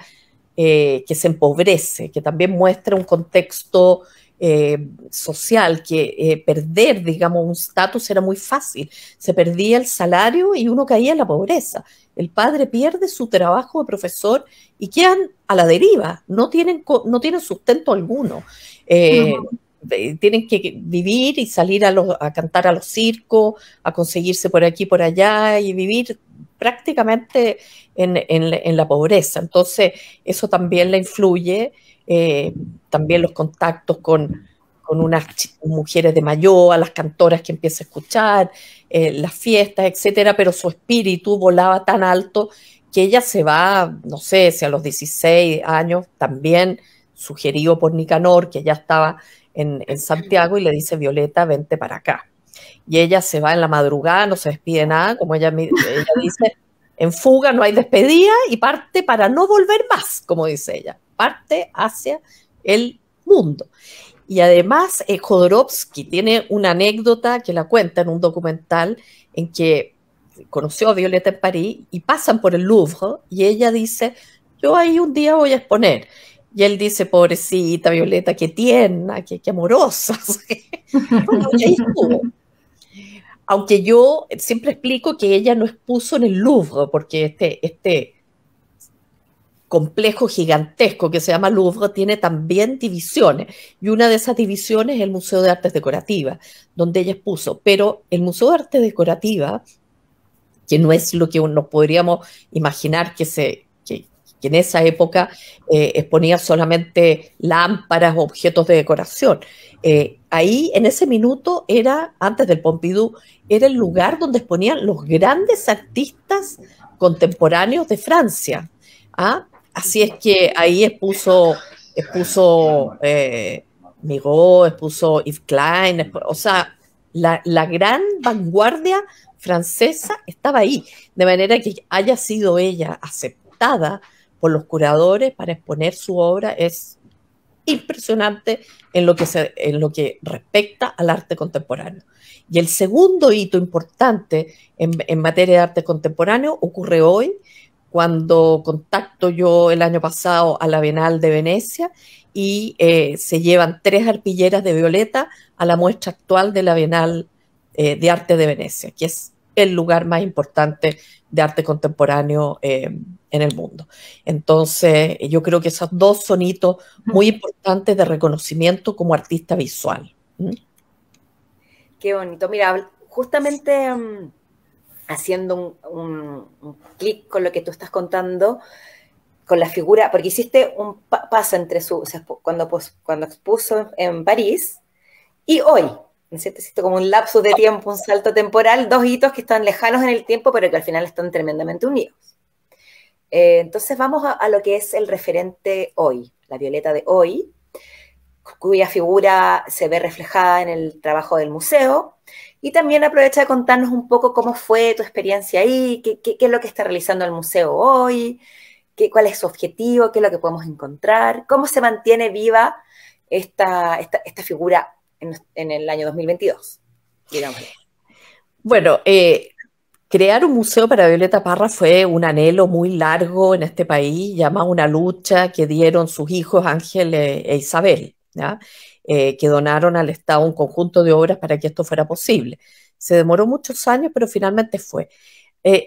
Speaker 4: que se empobrece, que también muestra un contexto social, que perder, digamos, un estatus era muy fácil. Se perdía el salario y uno caía en la pobreza. El padre pierde su trabajo de profesor y quedan a la deriva, no tienen sustento alguno. Tienen que vivir y salir a cantar a los circos, a conseguirse por aquí y por allá, y vivir prácticamente en la pobreza. Entonces, eso también le influye, también los contactos con unas mujeres de Mayoa, las cantoras que empieza a escuchar, las fiestas, etcétera, pero su espíritu volaba tan alto que ella se va, no sé si a los 16 años, también sugerido por Nicanor, que ya estaba en Santiago, y le dice, Violeta, vente para acá. Y ella se va en la madrugada, no se despide nada, como ella dice, en fuga, no hay despedida, y parte para no volver más, como dice ella, parte hacia el mundo. Y además, Jodorowsky tiene una anécdota que la cuenta en un documental en que conoció a Violeta en París y pasan por el Louvre, y ella dice, yo ahí un día voy a exponer. Y él dice, pobrecita Violeta, qué tierna, qué amorosa. Bueno, y ahí estuvo. Aunque yo siempre explico que ella no expuso en el Louvre, porque este complejo gigantesco que se llama Louvre tiene también divisiones, y una de esas divisiones es el Museo de Artes Decorativas, donde ella expuso. Pero el Museo de Artes Decorativas, que no es lo que nos podríamos imaginar que en esa época exponía solamente lámparas o objetos de decoración. Ahí, en ese minuto, antes del Pompidou, era el lugar donde exponían los grandes artistas contemporáneos de Francia. Así es que ahí expuso Miró, expuso Yves Klein, o sea, la gran vanguardia francesa estaba ahí, de manera que haya sido ella aceptada por los curadores para exponer su obra es impresionante en lo que respecta al arte contemporáneo. Y el segundo hito importante en materia de arte contemporáneo ocurre hoy, cuando contacto yo el año pasado a la Bienal de Venecia y se llevan 3 arpilleras de violeta a la muestra actual de la Bienal de Arte de Venecia, que es el lugar más importante de arte contemporáneo en el mundo. Entonces, yo creo que esos 2 son hitos muy importantes de reconocimiento como artista visual.
Speaker 1: Qué bonito. Mira, justamente haciendo un clic con lo que tú estás contando, con la figura, porque hiciste un paso entre cuando expuso en París y hoy, ¿no es cierto? Hiciste como un lapsus de tiempo, un salto temporal, 2 hitos que están lejanos en el tiempo, pero que al final están tremendamente unidos. Entonces vamos a lo que es el referente hoy, la Violeta de hoy, cuya figura se ve reflejada en el trabajo del museo, y también aprovecha de contarnos un poco cómo fue tu experiencia ahí, qué es lo que está realizando el museo hoy, cuál es su objetivo, qué es lo que podemos encontrar, cómo se mantiene viva esta figura en el año 2022, digamos.
Speaker 4: Bueno, crear un museo para Violeta Parra fue un anhelo muy largo en este país, llamado una lucha que dieron sus hijos Ángel e Isabel, ¿ya? Que donaron al Estado un conjunto de obras para que esto fuera posible. Se demoró muchos años, pero finalmente fue.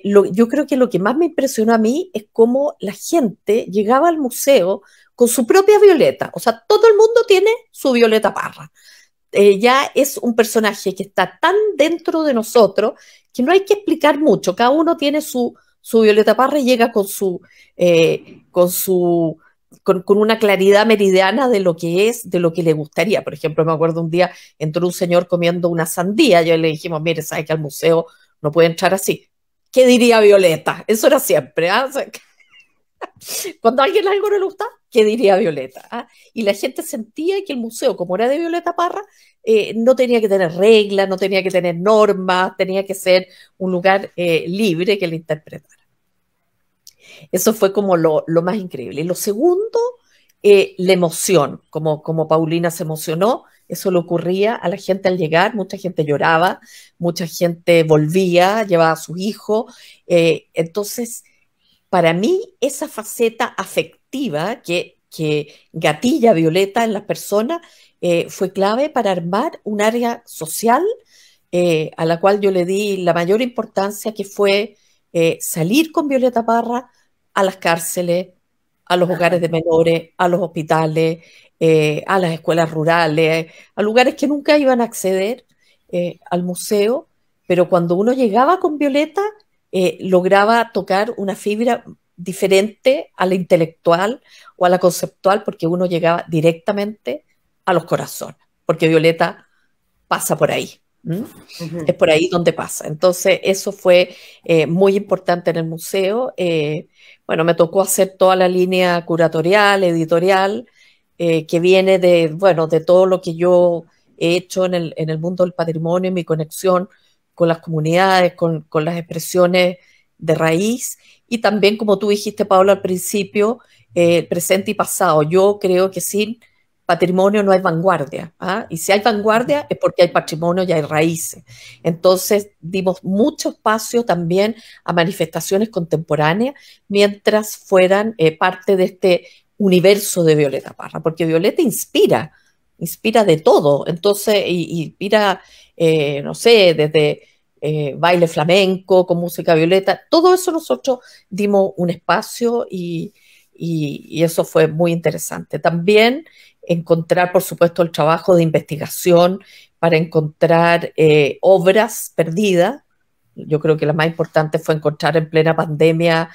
Speaker 4: Yo creo que lo que más me impresionó a mí es cómo la gente llegaba al museo con su propia Violeta. O sea, todo el mundo tiene su Violeta Parra. Ya es un personaje que está tan dentro de nosotros que no hay que explicar mucho. Cada uno tiene su Violeta Parra y llega con una claridad meridiana de lo que es, de lo que le gustaría. Por ejemplo, me acuerdo un día entró un señor comiendo una sandía. Yo le dijimos, mire, sabe que al museo no puede entrar así. ¿Qué diría Violeta? Eso era siempre, ¿ah? O sea, cuando a alguien algo no le gusta, ¿qué diría Violeta? ¿Ah? Y la gente sentía que el museo, como era de Violeta Parra, no tenía que tener reglas, no tenía que tener normas, tenía que ser un lugar libre que le interpretara. Eso fue como lo más increíble. Y lo segundo, la emoción, como Paulina se emocionó, eso le ocurría a la gente al llegar, mucha gente lloraba, mucha gente volvía, llevaba a sus hijos. Entonces, para mí, esa faceta afectiva que gatilla Violeta en las personas fue clave para armar un área social a la cual yo le di la mayor importancia, que fue salir con Violeta Parra a las cárceles, a los hogares de menores, a los hospitales, a las escuelas rurales, a lugares que nunca iban a acceder al museo, pero cuando uno llegaba con Violeta, lograba tocar una fibra diferente a la intelectual o a la conceptual, porque uno llegaba directamente a los corazones, porque Violeta pasa por ahí. Es por ahí donde pasa. Entonces, eso fue muy importante en el museo. Bueno, me tocó hacer toda la línea curatorial, editorial, que viene de todo lo que yo he hecho en el mundo del patrimonio, mi conexión con las comunidades, con las expresiones de raíz, y también, como tú dijiste, Paula, al principio, presente y pasado. Yo creo que sin patrimonio no hay vanguardia, ¿ah? Y si hay vanguardia es porque hay patrimonio y hay raíces. Entonces dimos mucho espacio también a manifestaciones contemporáneas mientras fueran parte de este universo de Violeta Parra, porque Violeta inspira de todo. Entonces inspira, no sé, desde baile flamenco con música Violeta, todo eso nosotros dimos un espacio y eso fue muy interesante. También encontrar, por supuesto, el trabajo de investigación para encontrar obras perdidas. Yo creo que la más importante fue encontrar en plena pandemia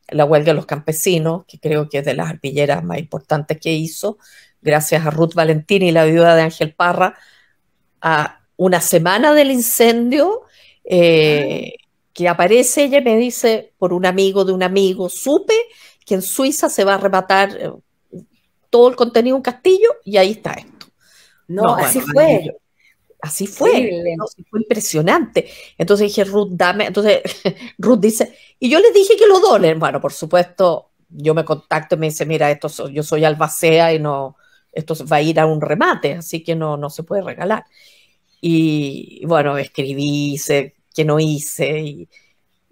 Speaker 4: la huelga de los campesinos, que creo que es de las arpilleras más importantes que hizo, gracias a Ruth Valentini, la viuda de Ángel Parra, a una semana del incendio, que aparece ella y me dice, por un amigo de un amigo, supe que en Suiza se va a arrebatar todo el contenido de un castillo y ahí está esto.
Speaker 1: No, así fue.
Speaker 4: Así fue. No, fue impresionante. Entonces dije, Ruth, dame. Entonces Ruth dice, y yo les dije que lo donen. Bueno, por supuesto, yo me contacto y me dice, mira, yo soy albacea y no, esto va a ir a un remate, así que no se puede regalar. Y bueno, escribí, hice, que no hice,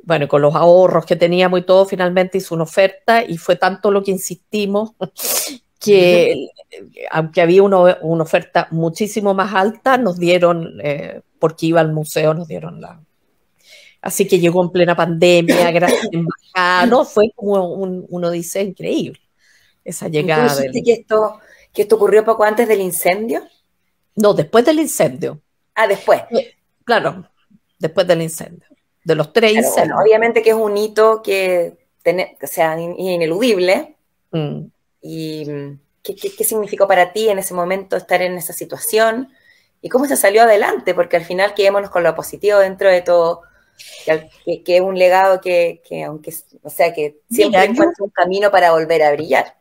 Speaker 4: bueno, con los ahorros que teníamos y todo, finalmente hizo una oferta y fue tanto lo que insistimos que, aunque había una oferta muchísimo más alta, nos dieron, porque iba al museo, nos dieron la... Así que llegó en plena pandemia, gracias a la embajada, ¿no? Fue como uno dice, increíble esa llegada.
Speaker 1: ¿Tú dijiste que esto ocurrió poco antes del incendio?
Speaker 4: No, después del incendio.
Speaker 1: Ah, después.
Speaker 4: Claro, después del incendio. De los 3 incendios.
Speaker 1: Bueno, obviamente que es un hito que o sea, ineludible. ¿Y qué significó para ti en ese momento estar en esa situación? ¿Y cómo se salió adelante? Porque al final quedémonos con lo positivo dentro de todo, que es un legado que aunque, o sea, que siempre encuentra un camino para volver a brillar.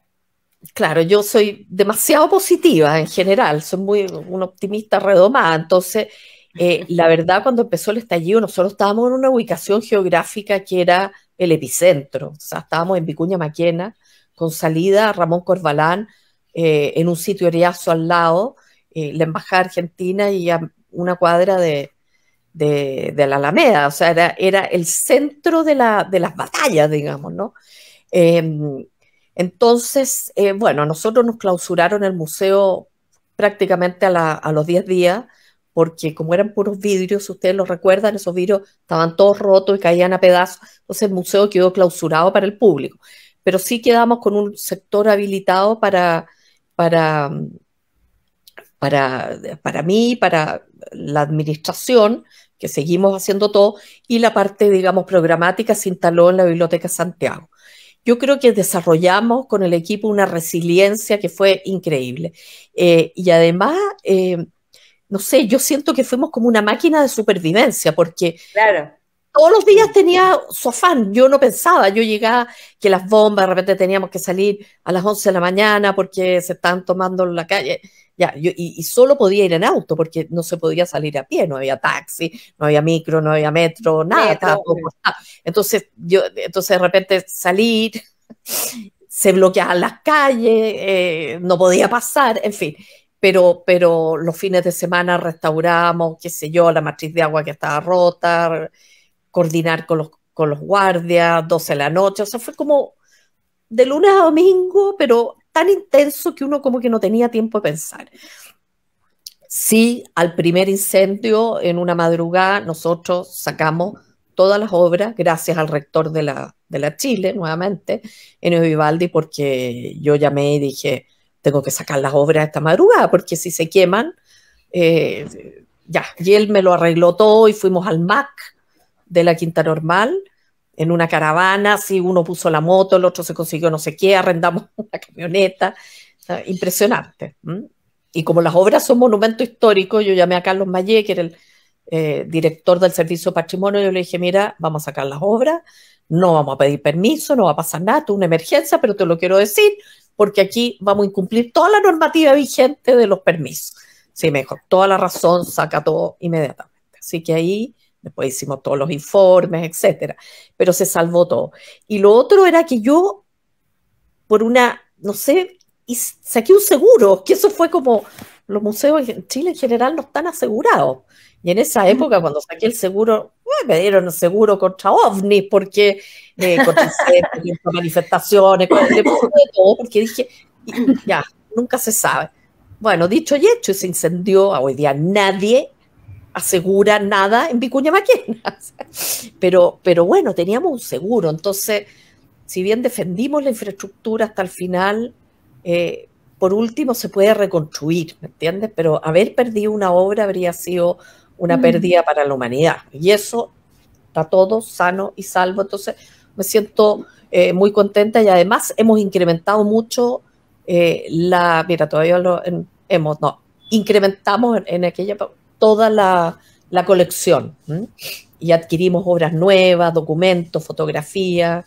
Speaker 4: Claro, yo soy demasiado positiva en general, soy un optimista redomada, entonces la verdad cuando empezó el estallido nosotros estábamos en una ubicación geográfica que era el epicentro, o sea, estábamos en Vicuña Maquena, con salida a Ramón Corvalán, en un sitio Eriazo al lado, la Embajada Argentina y a una cuadra de la Alameda, o sea, era el centro de las batallas, digamos, ¿no? Entonces, bueno, nosotros nos clausuraron el museo prácticamente a los 10 días, porque como eran puros vidrios, si ustedes lo recuerdan, esos vidrios estaban todos rotos y caían a pedazos, entonces el museo quedó clausurado para el público. Pero sí quedamos con un sector habilitado para mí, para la administración, que seguimos haciendo todo, y la parte, digamos, programática se instaló en la Biblioteca Santiago. Yo creo que desarrollamos con el equipo una resiliencia que fue increíble. Y además, no sé, yo siento que fuimos como una máquina de supervivencia, porque
Speaker 1: claro,
Speaker 4: todos los días tenía su afán. Yo no pensaba, yo llegaba que las bombas, de repente teníamos que salir a las 11 de la mañana porque se estaban tomando en la calle. Ya, y solo podía ir en auto porque no se podía salir a pie, no había taxi, no había micro, no había metro, nada, estaba todo cortado. Entonces de repente salir, se bloqueaban las calles, no podía pasar, en fin. Pero los fines de semana restauramos, qué sé yo, la matriz de agua que estaba rota, coordinar con los guardias, 12 de la noche, o sea, fue como de lunes a domingo, pero tan intenso que uno como que no tenía tiempo de pensar. Sí, al primer incendio, en una madrugada, nosotros sacamos todas las obras, gracias al rector de la Chile, nuevamente, Enio Vivaldi, porque yo llamé y dije, tengo que sacar las obras esta madrugada, porque si se queman, ya, y él me lo arregló todo y fuimos al MAC de la Quinta Normal, en una caravana, sí, uno puso la moto, el otro se consiguió no sé qué, arrendamos una camioneta, o sea, impresionante. Y como las obras son monumentos históricos, yo llamé a Carlos Mayé, que era el director del Servicio de Patrimonio, y yo le dije, mira, vamos a sacar las obras, no vamos a pedir permiso, no va a pasar nada, esto es una emergencia, pero te lo quiero decir, porque aquí vamos a incumplir toda la normativa vigente de los permisos. Sí, me dijo, toda la razón, saca todo inmediatamente. Así que ahí después hicimos todos los informes, etcétera, pero se salvó todo. Y lo otro era que yo, por una, no sé, saqué un seguro, que eso fue como, los museos en Chile en general no están asegurados. Y en esa época, cuando saqué el seguro, me dieron el seguro contra ovnis, porque contra incendios, contra manifestaciones, le puse de todo, porque dije, ya, nunca se sabe. Bueno, dicho y hecho, se incendió, hoy día nadie asegura nada en Vicuña Maquena. Pero bueno, teníamos un seguro, entonces, si bien defendimos la infraestructura hasta el final, por último se puede reconstruir, ¿me entiendes? Pero haber perdido una obra habría sido una pérdida para la humanidad, y eso está todo sano y salvo, entonces me siento muy contenta, y además hemos incrementado mucho mira, todavía incrementamos en aquella toda la colección, y adquirimos obras nuevas, documentos, fotografías,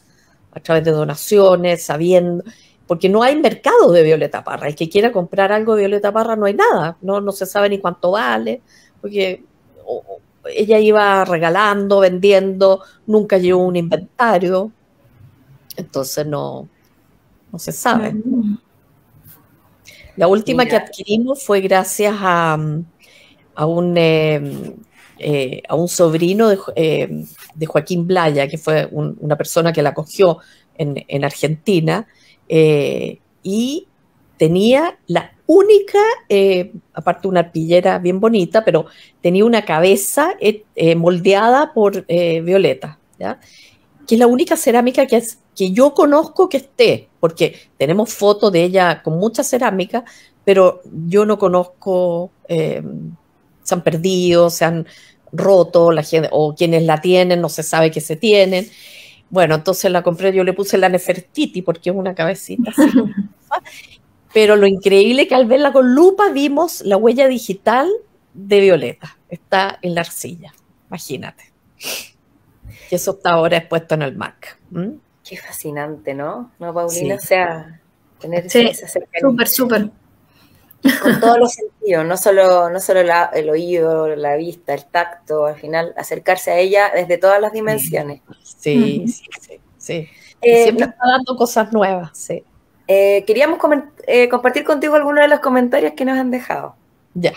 Speaker 4: a través de donaciones, sabiendo, porque no hay mercado de Violeta Parra. El que quiera comprar algo de Violeta Parra no hay nada, no se sabe ni cuánto vale, porque ella iba regalando, vendiendo, nunca llevó un inventario, entonces no se sabe. La última que adquirimos fue gracias a un a un sobrino de Joaquín Blaya, que fue una persona que la acogió en Argentina, y tenía la única, aparte una arpillera bien bonita, pero tenía una cabeza moldeada por Violeta, ¿ya? Que es la única cerámica que yo conozco que esté, porque tenemos fotos de ella con mucha cerámica, pero yo no conozco, se han perdido, se han roto, la gente, o quienes la tienen no se sabe que se tienen. Bueno, entonces la compré, yo le puse la Nefertiti porque es una cabecita así. Pero lo increíble es que al verla con lupa vimos la huella digital de Violeta. Está en la arcilla, imagínate. Y eso está ahora expuesto en el MAC.
Speaker 1: Qué fascinante, ¿no? ¿No, Paulina?
Speaker 4: Sí.
Speaker 1: O sea, tener
Speaker 2: Sí,
Speaker 1: esa cercanía.
Speaker 2: súper.
Speaker 1: Con todos los sentidos, no solo el oído, la vista, el tacto, al final acercarse a ella desde todas las dimensiones.
Speaker 4: Sí. Siempre está dando cosas nuevas, sí.
Speaker 1: Queríamos compartir contigo algunos de los comentarios que nos han dejado.
Speaker 4: Ya.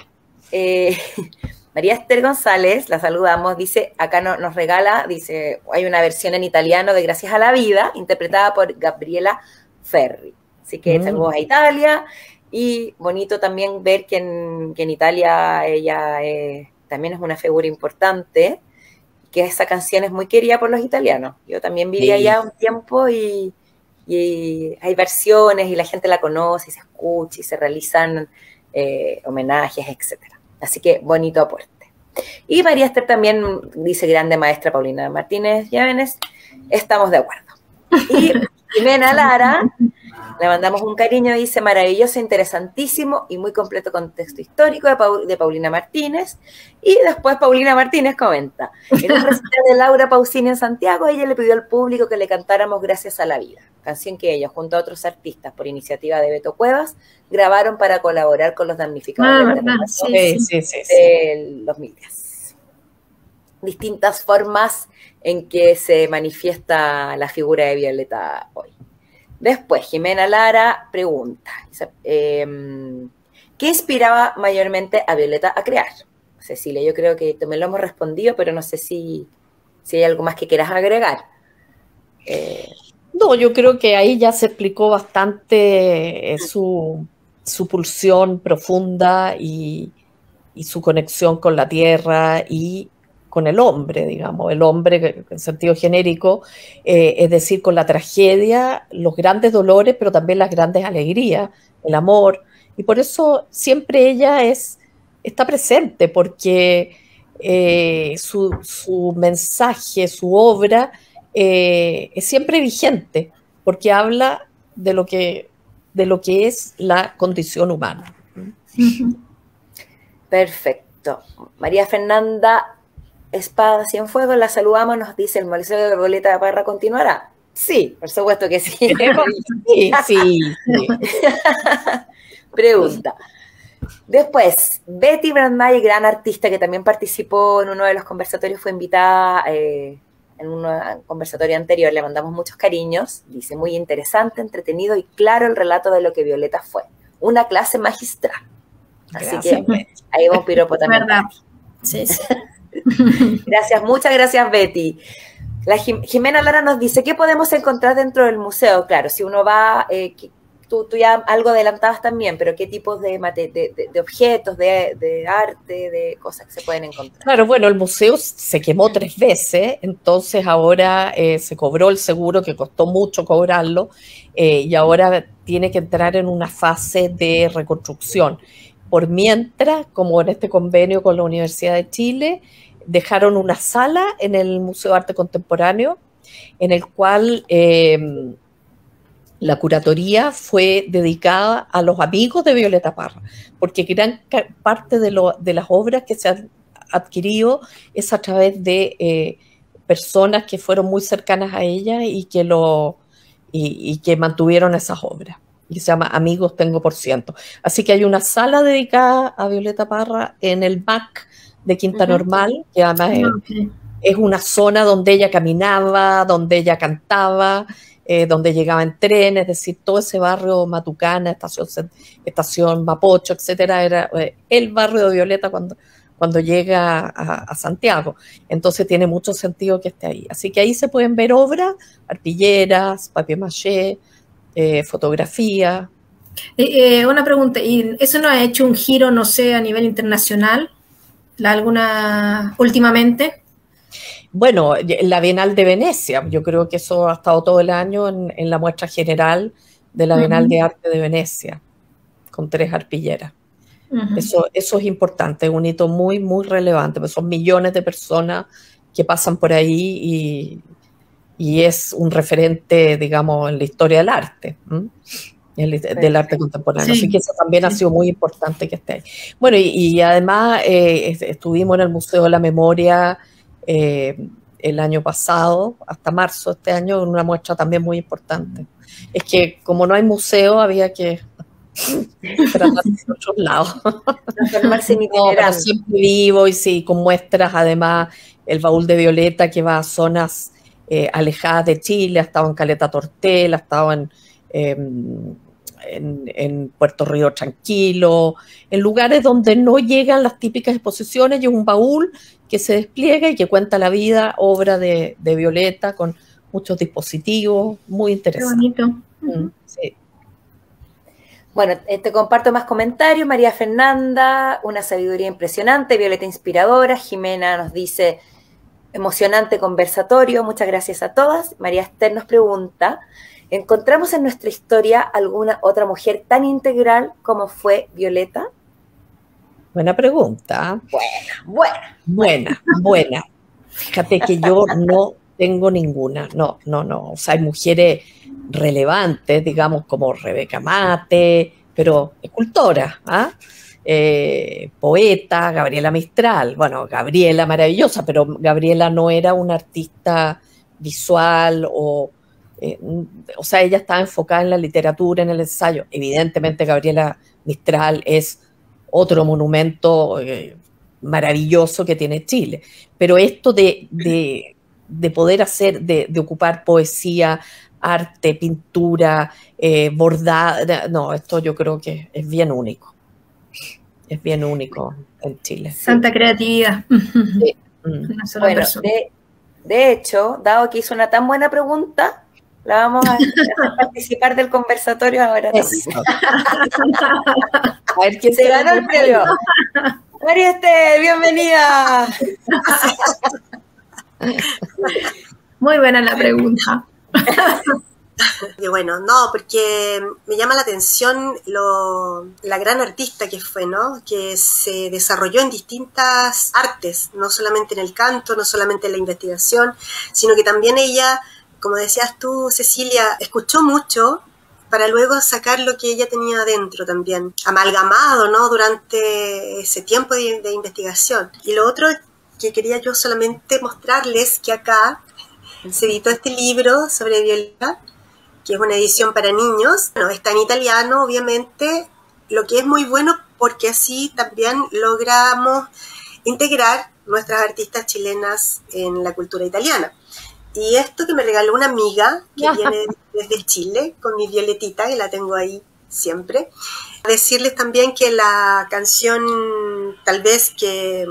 Speaker 1: María Esther González, la saludamos, dice, acá nos regala, dice, hay una versión en italiano de Gracias a la Vida, interpretada por Gabriela Ferri. Así que saludos a Italia, y bonito también ver que en Italia ella también es una figura importante, que esa canción es muy querida por los italianos. Yo también viví allá un tiempo y hay versiones y la gente la conoce y se escucha y se realizan homenajes, etc. Así que bonito aporte. Y María Esther también dice, grande maestra Paulina Martínez Llévenes, estamos de acuerdo. Y Jimena Lara, le mandamos un cariño, dice, maravilloso, interesantísimo y muy completo contexto histórico de Paulina Martínez. Y después Paulina Martínez comenta, en un recital de Laura Pausini en Santiago, ella le pidió al público que le cantáramos Gracias a la Vida, canción que ellos, junto a otros artistas, por iniciativa de Beto Cuevas, grabaron para colaborar con los damnificados del terremoto del 2010. Distintas formas en que se manifiesta la figura de Violeta hoy. Después, Jimena Lara pregunta, ¿qué inspiraba mayormente a Violeta a crear? Cecilia, yo creo que también lo hemos respondido, pero no sé si hay algo más que quieras agregar.
Speaker 4: No, yo creo que ahí ya se explicó bastante su pulsión profunda y su conexión con la tierra y con el hombre, digamos, el hombre en sentido genérico, es decir, con la tragedia, los grandes dolores, pero también las grandes alegrías, el amor, y por eso siempre ella está presente, porque su mensaje, su obra, es siempre vigente, porque habla de lo que es la condición humana.
Speaker 1: Perfecto. María Fernanda Espada Cienfuegos, la saludamos, nos dice, ¿el Museo de Violeta Parra continuará? Sí, por supuesto que sí.
Speaker 4: Sí.
Speaker 1: Pregunta. Después, Betty Brandmeier, gran artista que también participó en uno de los conversatorios, fue invitada en un conversatorio anterior, le mandamos muchos cariños, dice, muy interesante, entretenido y claro el relato de lo que Violeta fue. Una clase magistral. Así gracias, que ahí va un piropo también.
Speaker 2: ¿Verdad? Sí.
Speaker 1: Gracias, muchas gracias, Betty. La Jimena Lara nos dice, ¿qué podemos encontrar dentro del museo? Claro, si uno va, tú ya algo adelantabas también, pero ¿qué tipos de objetos, de arte, de cosas que se pueden encontrar?
Speaker 4: Claro, bueno, el museo se quemó 3 veces, entonces ahora se cobró el seguro, que costó mucho cobrarlo, y ahora tiene que entrar en una fase de reconstrucción. Por mientras, como en este convenio con la Universidad de Chile, dejaron una sala en el Museo de Arte Contemporáneo, en el cual la curatoría fue dedicada a los amigos de Violeta Parra, porque gran parte de las obras que se han adquirido es a través de personas que fueron muy cercanas a ella y que mantuvieron esas obras. Y se llama Amigos Tengo por Ciento. Así que hay una sala dedicada a Violeta Parra en el MAC de Quinta Normal, que además es una zona donde ella caminaba, donde ella cantaba, donde llegaba en tren, es decir, todo ese barrio Matucana, estación Mapocho, etcétera, era el barrio de Violeta cuando llega a Santiago. Entonces tiene mucho sentido que esté ahí. Así que ahí se pueden ver obras, arpilleras, papier-mâché, fotografía.
Speaker 2: Una pregunta, ¿y eso no ha hecho un giro, no sé, a nivel internacional? ¿Alguna últimamente?
Speaker 4: Bueno, la Bienal de Venecia, yo creo que eso ha estado todo el año en la muestra general de la Bienal de Arte de Venecia, con 3 arpilleras. Eso es importante, es un hito muy, muy relevante, porque son millones de personas que pasan por ahí y es un referente, digamos, en la historia del arte, del arte contemporáneo. Sí. Así que eso también ha sido muy importante que esté ahí. Bueno, y además estuvimos en el Museo de la Memoria el año pasado, hasta marzo de este año, en una muestra también muy importante. Es que como no hay museo, había que tratar de otros lados. Pero siempre vivo y sí, con muestras, además, el baúl de Violeta que va a zonas alejadas de Chile, ha estado en Caleta Tortel, ha estado en Puerto Río Tranquilo, en lugares donde no llegan las típicas exposiciones, y es un baúl que se despliega y que cuenta la vida, obra de Violeta, con muchos dispositivos, muy interesante.
Speaker 2: Qué bonito.
Speaker 4: Sí.
Speaker 1: Bueno, te comparto más comentarios. María Fernanda, una sabiduría impresionante. Violeta inspiradora. Jimena nos dice, emocionante conversatorio. Muchas gracias a todas. María Esther nos pregunta, ¿encontramos en nuestra historia alguna otra mujer tan integral como fue Violeta?
Speaker 4: Buena pregunta. Buena. Fíjate que yo no tengo ninguna. No. O sea, hay mujeres relevantes, digamos, como Rebeca Mate, pero escultora, poeta, Gabriela Mistral. Bueno, Gabriela maravillosa, pero Gabriela no era una artista visual o sea, ella estaba enfocada en la literatura, en el ensayo. Evidentemente Gabriela Mistral es otro monumento maravilloso que tiene Chile, pero esto de poder hacer, de ocupar poesía, arte, pintura, bordado, no, esto yo creo que es bien único. Es bien único en Chile.
Speaker 2: Santa creatividad.
Speaker 1: Sí. Bueno, de hecho, dado que hizo una tan buena pregunta, la vamos a participar del conversatorio ahora también. A ver quién se ganó el premio. María Esther, bienvenida.
Speaker 2: Muy buena la pregunta.
Speaker 5: Y bueno, no, porque me llama la atención la gran artista que fue, ¿no? Que se desarrolló en distintas artes, no solamente en el canto, no solamente en la investigación, sino que también ella, como decías tú, Cecilia, escuchó mucho para luego sacar lo que ella tenía adentro también, amalgamado, ¿no? Durante ese tiempo de investigación. Y lo otro que quería yo solamente mostrarles, que acá se editó este libro sobre Violeta, que es una edición para niños. Bueno, está en italiano, obviamente, lo que es muy bueno porque así también logramos integrar nuestras artistas chilenas en la cultura italiana. Y esto que me regaló una amiga que viene desde Chile, con mi Violetita, que la tengo ahí siempre. Decirles también que la canción, tal vez que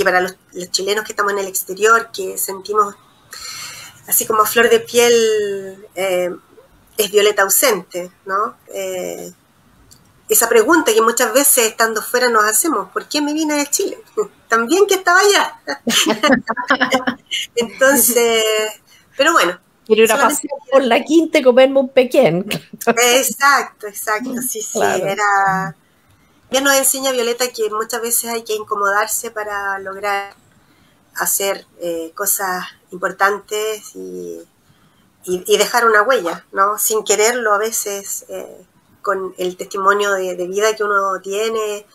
Speaker 5: para los chilenos que estamos en el exterior, que sentimos así como flor de piel, es Violeta ausente, ¿no? Esa pregunta que muchas veces estando fuera nos hacemos, ¿por qué me vine de Chile? También que estaba allá. Entonces, pero bueno.
Speaker 4: Quiero ir a pasear por la quinta y comerme un pequeño.
Speaker 5: Exacto, sí, claro. Ya nos enseña Violeta que muchas veces hay que incomodarse para lograr hacer cosas importantes y dejar una huella, ¿no? Sin quererlo a veces, con el testimonio de vida que uno tiene,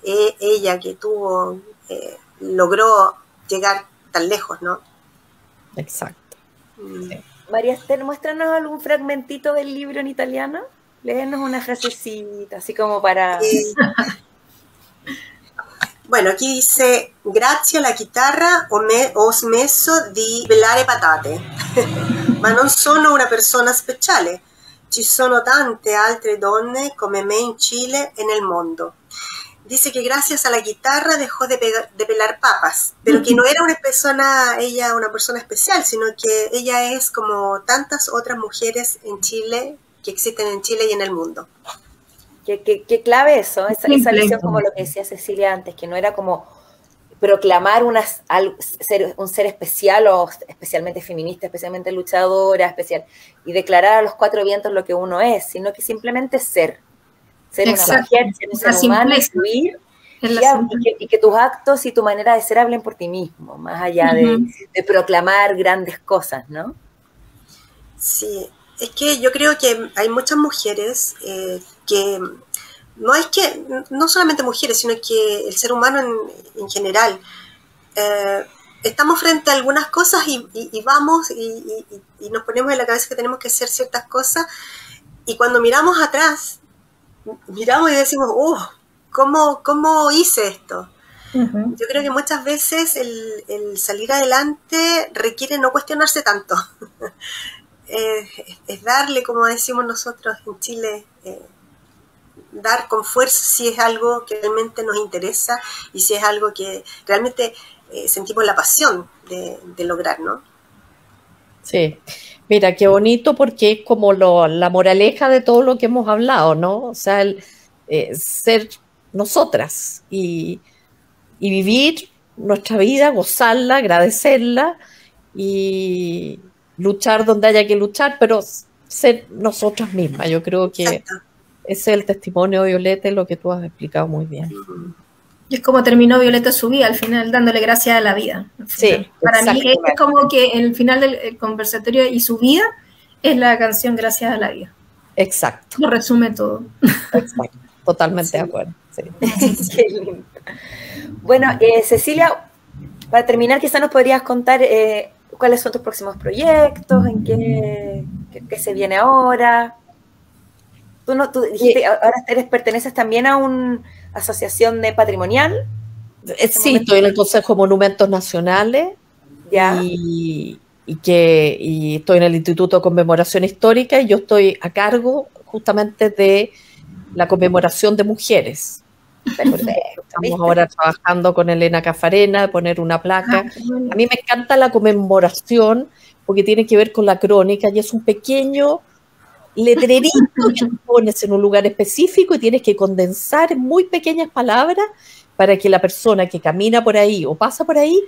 Speaker 5: ella que tuvo, logró llegar tan lejos, ¿no?
Speaker 4: Exacto.
Speaker 1: Sí. María Esther, muéstranos algún fragmentito del libro en italiano. Léenos una frasecita, así como para...
Speaker 5: Bueno, aquí dice, grazie alla chitarra ho smesso di bellare patate, ma non sono una persona speciale, ci sono tante altre donne come me in Cile e nel mondo. dice que gracias a la guitarra dejó de pelar papas, pero que no era una persona especial, sino que ella es como tantas otras mujeres en Chile, que existen en Chile y en el mundo.
Speaker 1: Qué clave eso, esa lección, como lo que decía Cecilia antes, que no era como proclamar un ser especial o especialmente feminista, especialmente luchadora, y declarar a los cuatro vientos lo que uno es, sino que simplemente ser una mujer, ser un ser humano, fluir, y que tus actos y tu manera de ser hablen por ti mismo, más allá de proclamar grandes cosas, ¿no?
Speaker 5: Sí, es que yo creo que hay muchas mujeres que no solamente mujeres, sino que el ser humano en general, estamos frente a algunas cosas y vamos y nos ponemos en la cabeza que tenemos que hacer ciertas cosas, y cuando miramos atrás, miramos y decimos, ¿cómo hice esto? Yo creo que muchas veces el salir adelante requiere no cuestionarse tanto. Es darle, como decimos nosotros en Chile, dar con fuerza si es algo que realmente nos interesa y si es algo que realmente sentimos la pasión de lograr, ¿no?
Speaker 4: Sí, mira, qué bonito, porque es como la moraleja de todo lo que hemos hablado, ¿no? O sea, ser nosotras y vivir nuestra vida, gozarla, agradecerla y luchar donde haya que luchar, pero ser nosotras mismas. Yo creo que ese es el testimonio de Violeta, y lo que tú has explicado muy bien.
Speaker 2: Y es como terminó Violeta su vida, al final dándole gracias a la vida.
Speaker 4: Sí,
Speaker 2: para mí es como que el final del conversatorio y su vida es la canción Gracias a la vida.
Speaker 4: Exacto.
Speaker 2: Lo resume todo.
Speaker 4: Exacto. Totalmente de acuerdo. Sí.
Speaker 1: Qué lindo. Bueno, Cecilia, para terminar, quizás nos podrías contar cuáles son tus próximos proyectos, en qué se viene ahora. Tú dijiste, ahora perteneces también a una asociación de patrimonial.
Speaker 4: Sí, estoy en el Consejo de Monumentos Nacionales.
Speaker 1: ¿Ya?
Speaker 4: Y estoy en el Instituto de Conmemoración Histórica, y yo estoy a cargo justamente de la conmemoración de mujeres.
Speaker 1: Perfecto.
Speaker 4: Estamos ahora trabajando con Elena Cafarena de poner una placa. A mí me encanta la conmemoración porque tiene que ver con la crónica, y es un pequeño letrerito que tú pones en un lugar específico y tienes que condensar en muy pequeñas palabras para que la persona que camina por ahí o pasa por ahí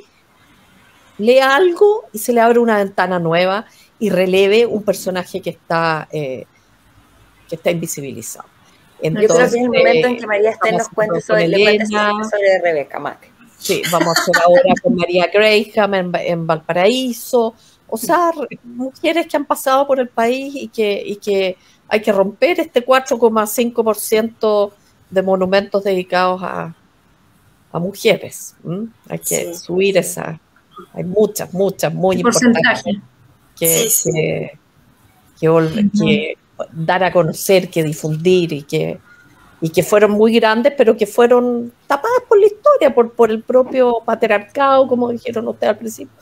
Speaker 4: lea algo y se le abre una ventana nueva y releve un personaje que está invisibilizado. Entonces,
Speaker 1: yo creo que es el momento en que María Esther nos cuente sobre Rebeca Mate.
Speaker 4: Sí, vamos a hacer ahora con María Graham en Valparaíso. O sea, mujeres que han pasado por el país y que hay que romper este 4,5% de monumentos dedicados a mujeres. Hay que subir esa. Hay muchas, muy importantes que dar a conocer, que difundir, y que fueron muy grandes, pero que fueron tapadas por la historia, por el propio patriarcado, como dijeron ustedes al principio.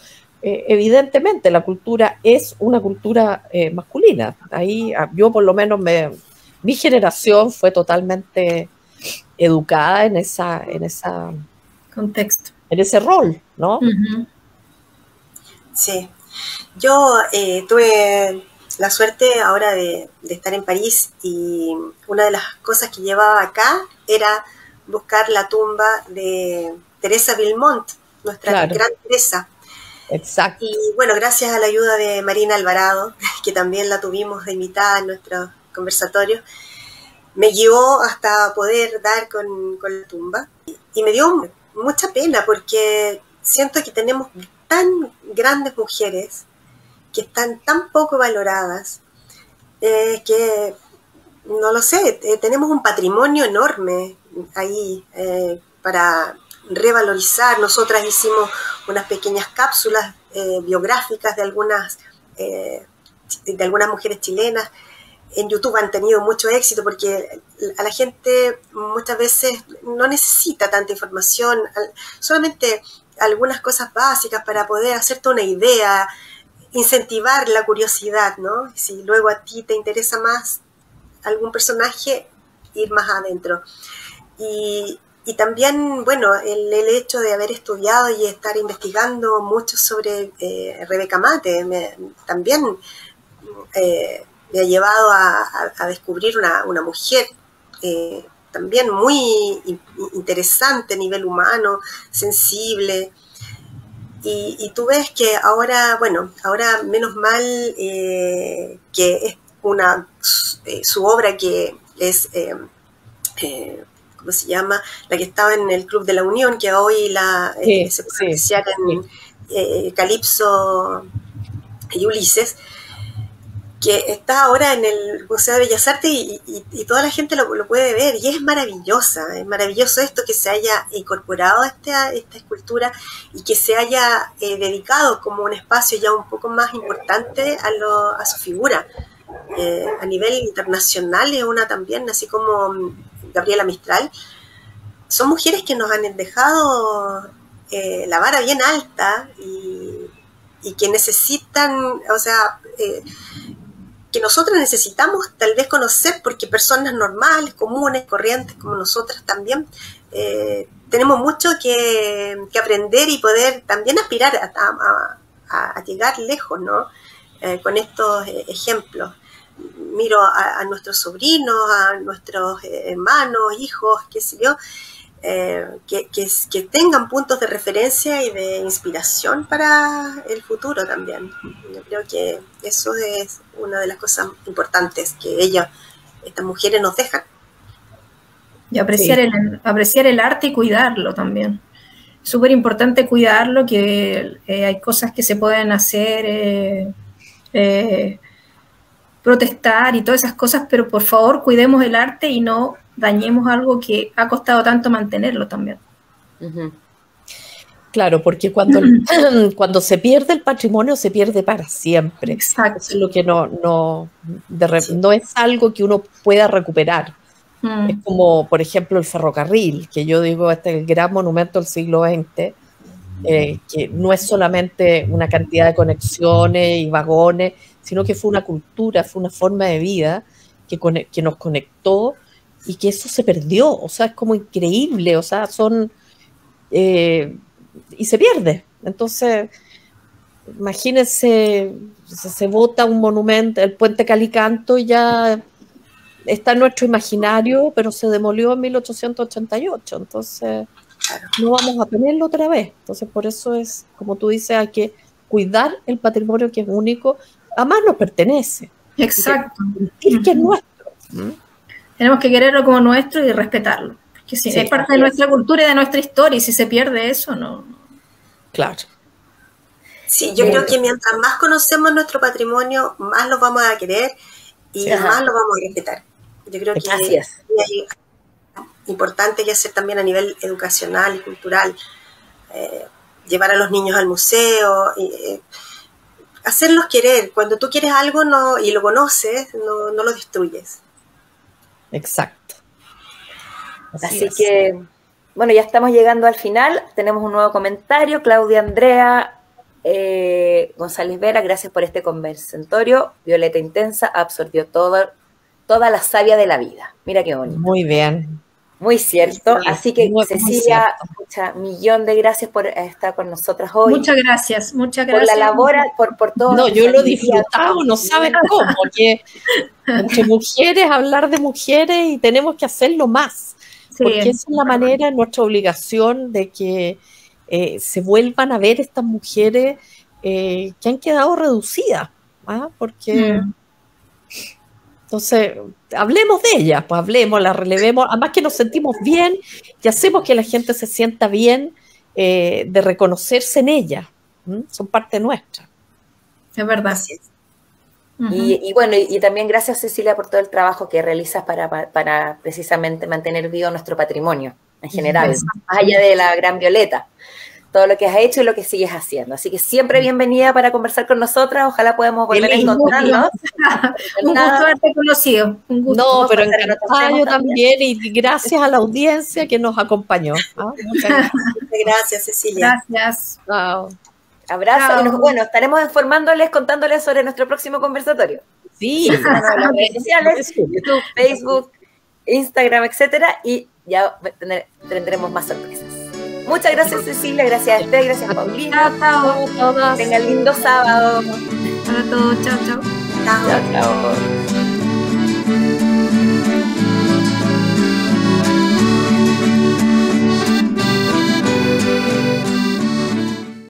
Speaker 4: Evidentemente la cultura es una cultura masculina. Ahí yo por lo menos mi generación fue totalmente educada en esa
Speaker 2: contexto,
Speaker 4: en ese rol, ¿no?
Speaker 5: Sí, yo tuve la suerte ahora de estar en París, y una de las cosas que llevaba acá era buscar la tumba de Teresa Vilmont, nuestra gran Teresa.
Speaker 4: Exacto.
Speaker 5: Y bueno, gracias a la ayuda de Marina Alvarado, que también la tuvimos de invitada en nuestro conversatorio, me guió hasta poder dar con la tumba. Y me dio mucha pena, porque siento que tenemos tan grandes mujeres que están tan poco valoradas, que no lo sé, tenemos un patrimonio enorme ahí para revalorizar. Nosotras hicimos unas pequeñas cápsulas biográficas de algunas mujeres chilenas. En YouTube han tenido mucho éxito porque a la gente muchas veces no necesita tanta información, solamente algunas cosas básicas para poder hacerte una idea, incentivar la curiosidad, ¿no? Si luego a ti te interesa más algún personaje, ir más adentro. Y Y también, bueno, el hecho de haber estudiado y estar investigando mucho sobre Rebeca Mate también me ha llevado a descubrir una mujer también muy interesante a nivel humano, sensible. Y tú ves que ahora, bueno, ahora menos mal que es su obra que es, ¿cómo se llama? La que estaba en el Club de la Unión, que hoy se puede apreciar en Calipso y Ulises, que está ahora en el Museo de Bellas Artes y toda la gente lo puede ver, y es maravillosa, es maravilloso esto que se haya incorporado a esta escultura y que se haya dedicado como un espacio ya un poco más importante a su figura. A nivel internacional es una también, así como Gabriela Mistral, son mujeres que nos han dejado la vara bien alta y que necesitan, o sea, que nosotros necesitamos tal vez conocer, porque personas normales, comunes, corrientes como nosotras también tenemos mucho que aprender y poder también aspirar a llegar lejos, ¿no? Con estos ejemplos. Miro a nuestros sobrinos, a nuestros hermanos, hijos, qué sé yo, que tengan puntos de referencia y de inspiración para el futuro también. Yo creo que eso es una de las cosas importantes que estas mujeres nos dejan.
Speaker 2: Y apreciar el arte y cuidarlo también. Súper importante cuidarlo, que hay cosas que se pueden hacer, protestar y todas esas cosas, pero por favor cuidemos el arte y no dañemos algo que ha costado tanto mantenerlo también.
Speaker 4: Claro, porque cuando se pierde el patrimonio, se pierde para siempre.
Speaker 2: Exacto.
Speaker 4: Eso es lo que no es algo que uno pueda recuperar. Es como, por ejemplo, el ferrocarril, que yo digo, este es el gran monumento del siglo XX, que no es solamente una cantidad de conexiones y vagones, sino que fue una cultura, fue una forma de vida que nos conectó, y que eso se perdió. O sea, es como increíble, o sea, y se pierde. Entonces, imagínense, se bota un monumento, el puente Calicanto, y ya está en nuestro imaginario, pero se demolió en 1888, entonces no vamos a tenerlo otra vez. Entonces, por eso es, como tú dices, hay que cuidar el patrimonio que es único, además nos pertenece.
Speaker 2: Exacto.
Speaker 4: Y que es nuestro.
Speaker 2: Tenemos que quererlo como nuestro y respetarlo, porque si es parte de nuestra cultura y de nuestra historia, y si se pierde eso, no.
Speaker 4: Claro.
Speaker 5: Sí, yo creo que mientras más conocemos nuestro patrimonio, más lo vamos a querer y más lo vamos a respetar. Yo creo que es importante que hacer también a nivel educacional y cultural, llevar a los niños al museo, hacerlos querer. Cuando tú quieres algo y lo conoces, no lo destruyes.
Speaker 4: Exacto.
Speaker 1: Así que, bueno, ya estamos llegando al final. Tenemos un nuevo comentario. Claudia Andrea González Vera, gracias por este conversatorio. Violeta Intensa absorbió toda la savia de la vida. Mira qué bonito.
Speaker 4: Muy bien.
Speaker 1: Muy cierto. Así que, Cecilia, millón de gracias por estar con nosotras hoy.
Speaker 2: Muchas gracias.
Speaker 1: Por la labor, por todo.
Speaker 4: No, yo lo he disfrutado, no saben cómo, porque entre mujeres, hablar de mujeres, y tenemos que hacerlo más. Sí, porque esa es la manera, nuestra obligación de que se vuelvan a ver estas mujeres que han quedado reducidas, porque entonces hablemos de ellas, pues hablemos, las relevemos, además que nos sentimos bien y hacemos que la gente se sienta bien de reconocerse en ellas, son parte nuestra.
Speaker 2: Es verdad.
Speaker 1: Y bueno, y también gracias, Cecilia, por todo el trabajo que realizas para precisamente mantener vivo nuestro patrimonio en general, más allá de la gran Violeta, todo lo que has hecho y lo que sigues haciendo. Así que siempre bienvenida para conversar con nosotras, ojalá podamos volver a encontrarnos.
Speaker 2: Un gusto haberte conocido. Un gusto.
Speaker 4: No, pero encantada yo también, y gracias a la audiencia que nos acompañó.
Speaker 5: Muchas gracias, Cecilia.
Speaker 2: Gracias.
Speaker 4: Wow.
Speaker 1: Abrazo. Bueno, estaremos informándoles, contándoles sobre nuestro próximo conversatorio.
Speaker 4: Sí.
Speaker 1: Las redes sociales, YouTube, Facebook, Instagram, etcétera. Y ya tendremos más sorpresas. Muchas gracias, Cecilia, gracias a usted, gracias Paulina.
Speaker 2: Chao,
Speaker 1: Tengan lindo sábado.
Speaker 2: Para todos, chao.
Speaker 1: Chao.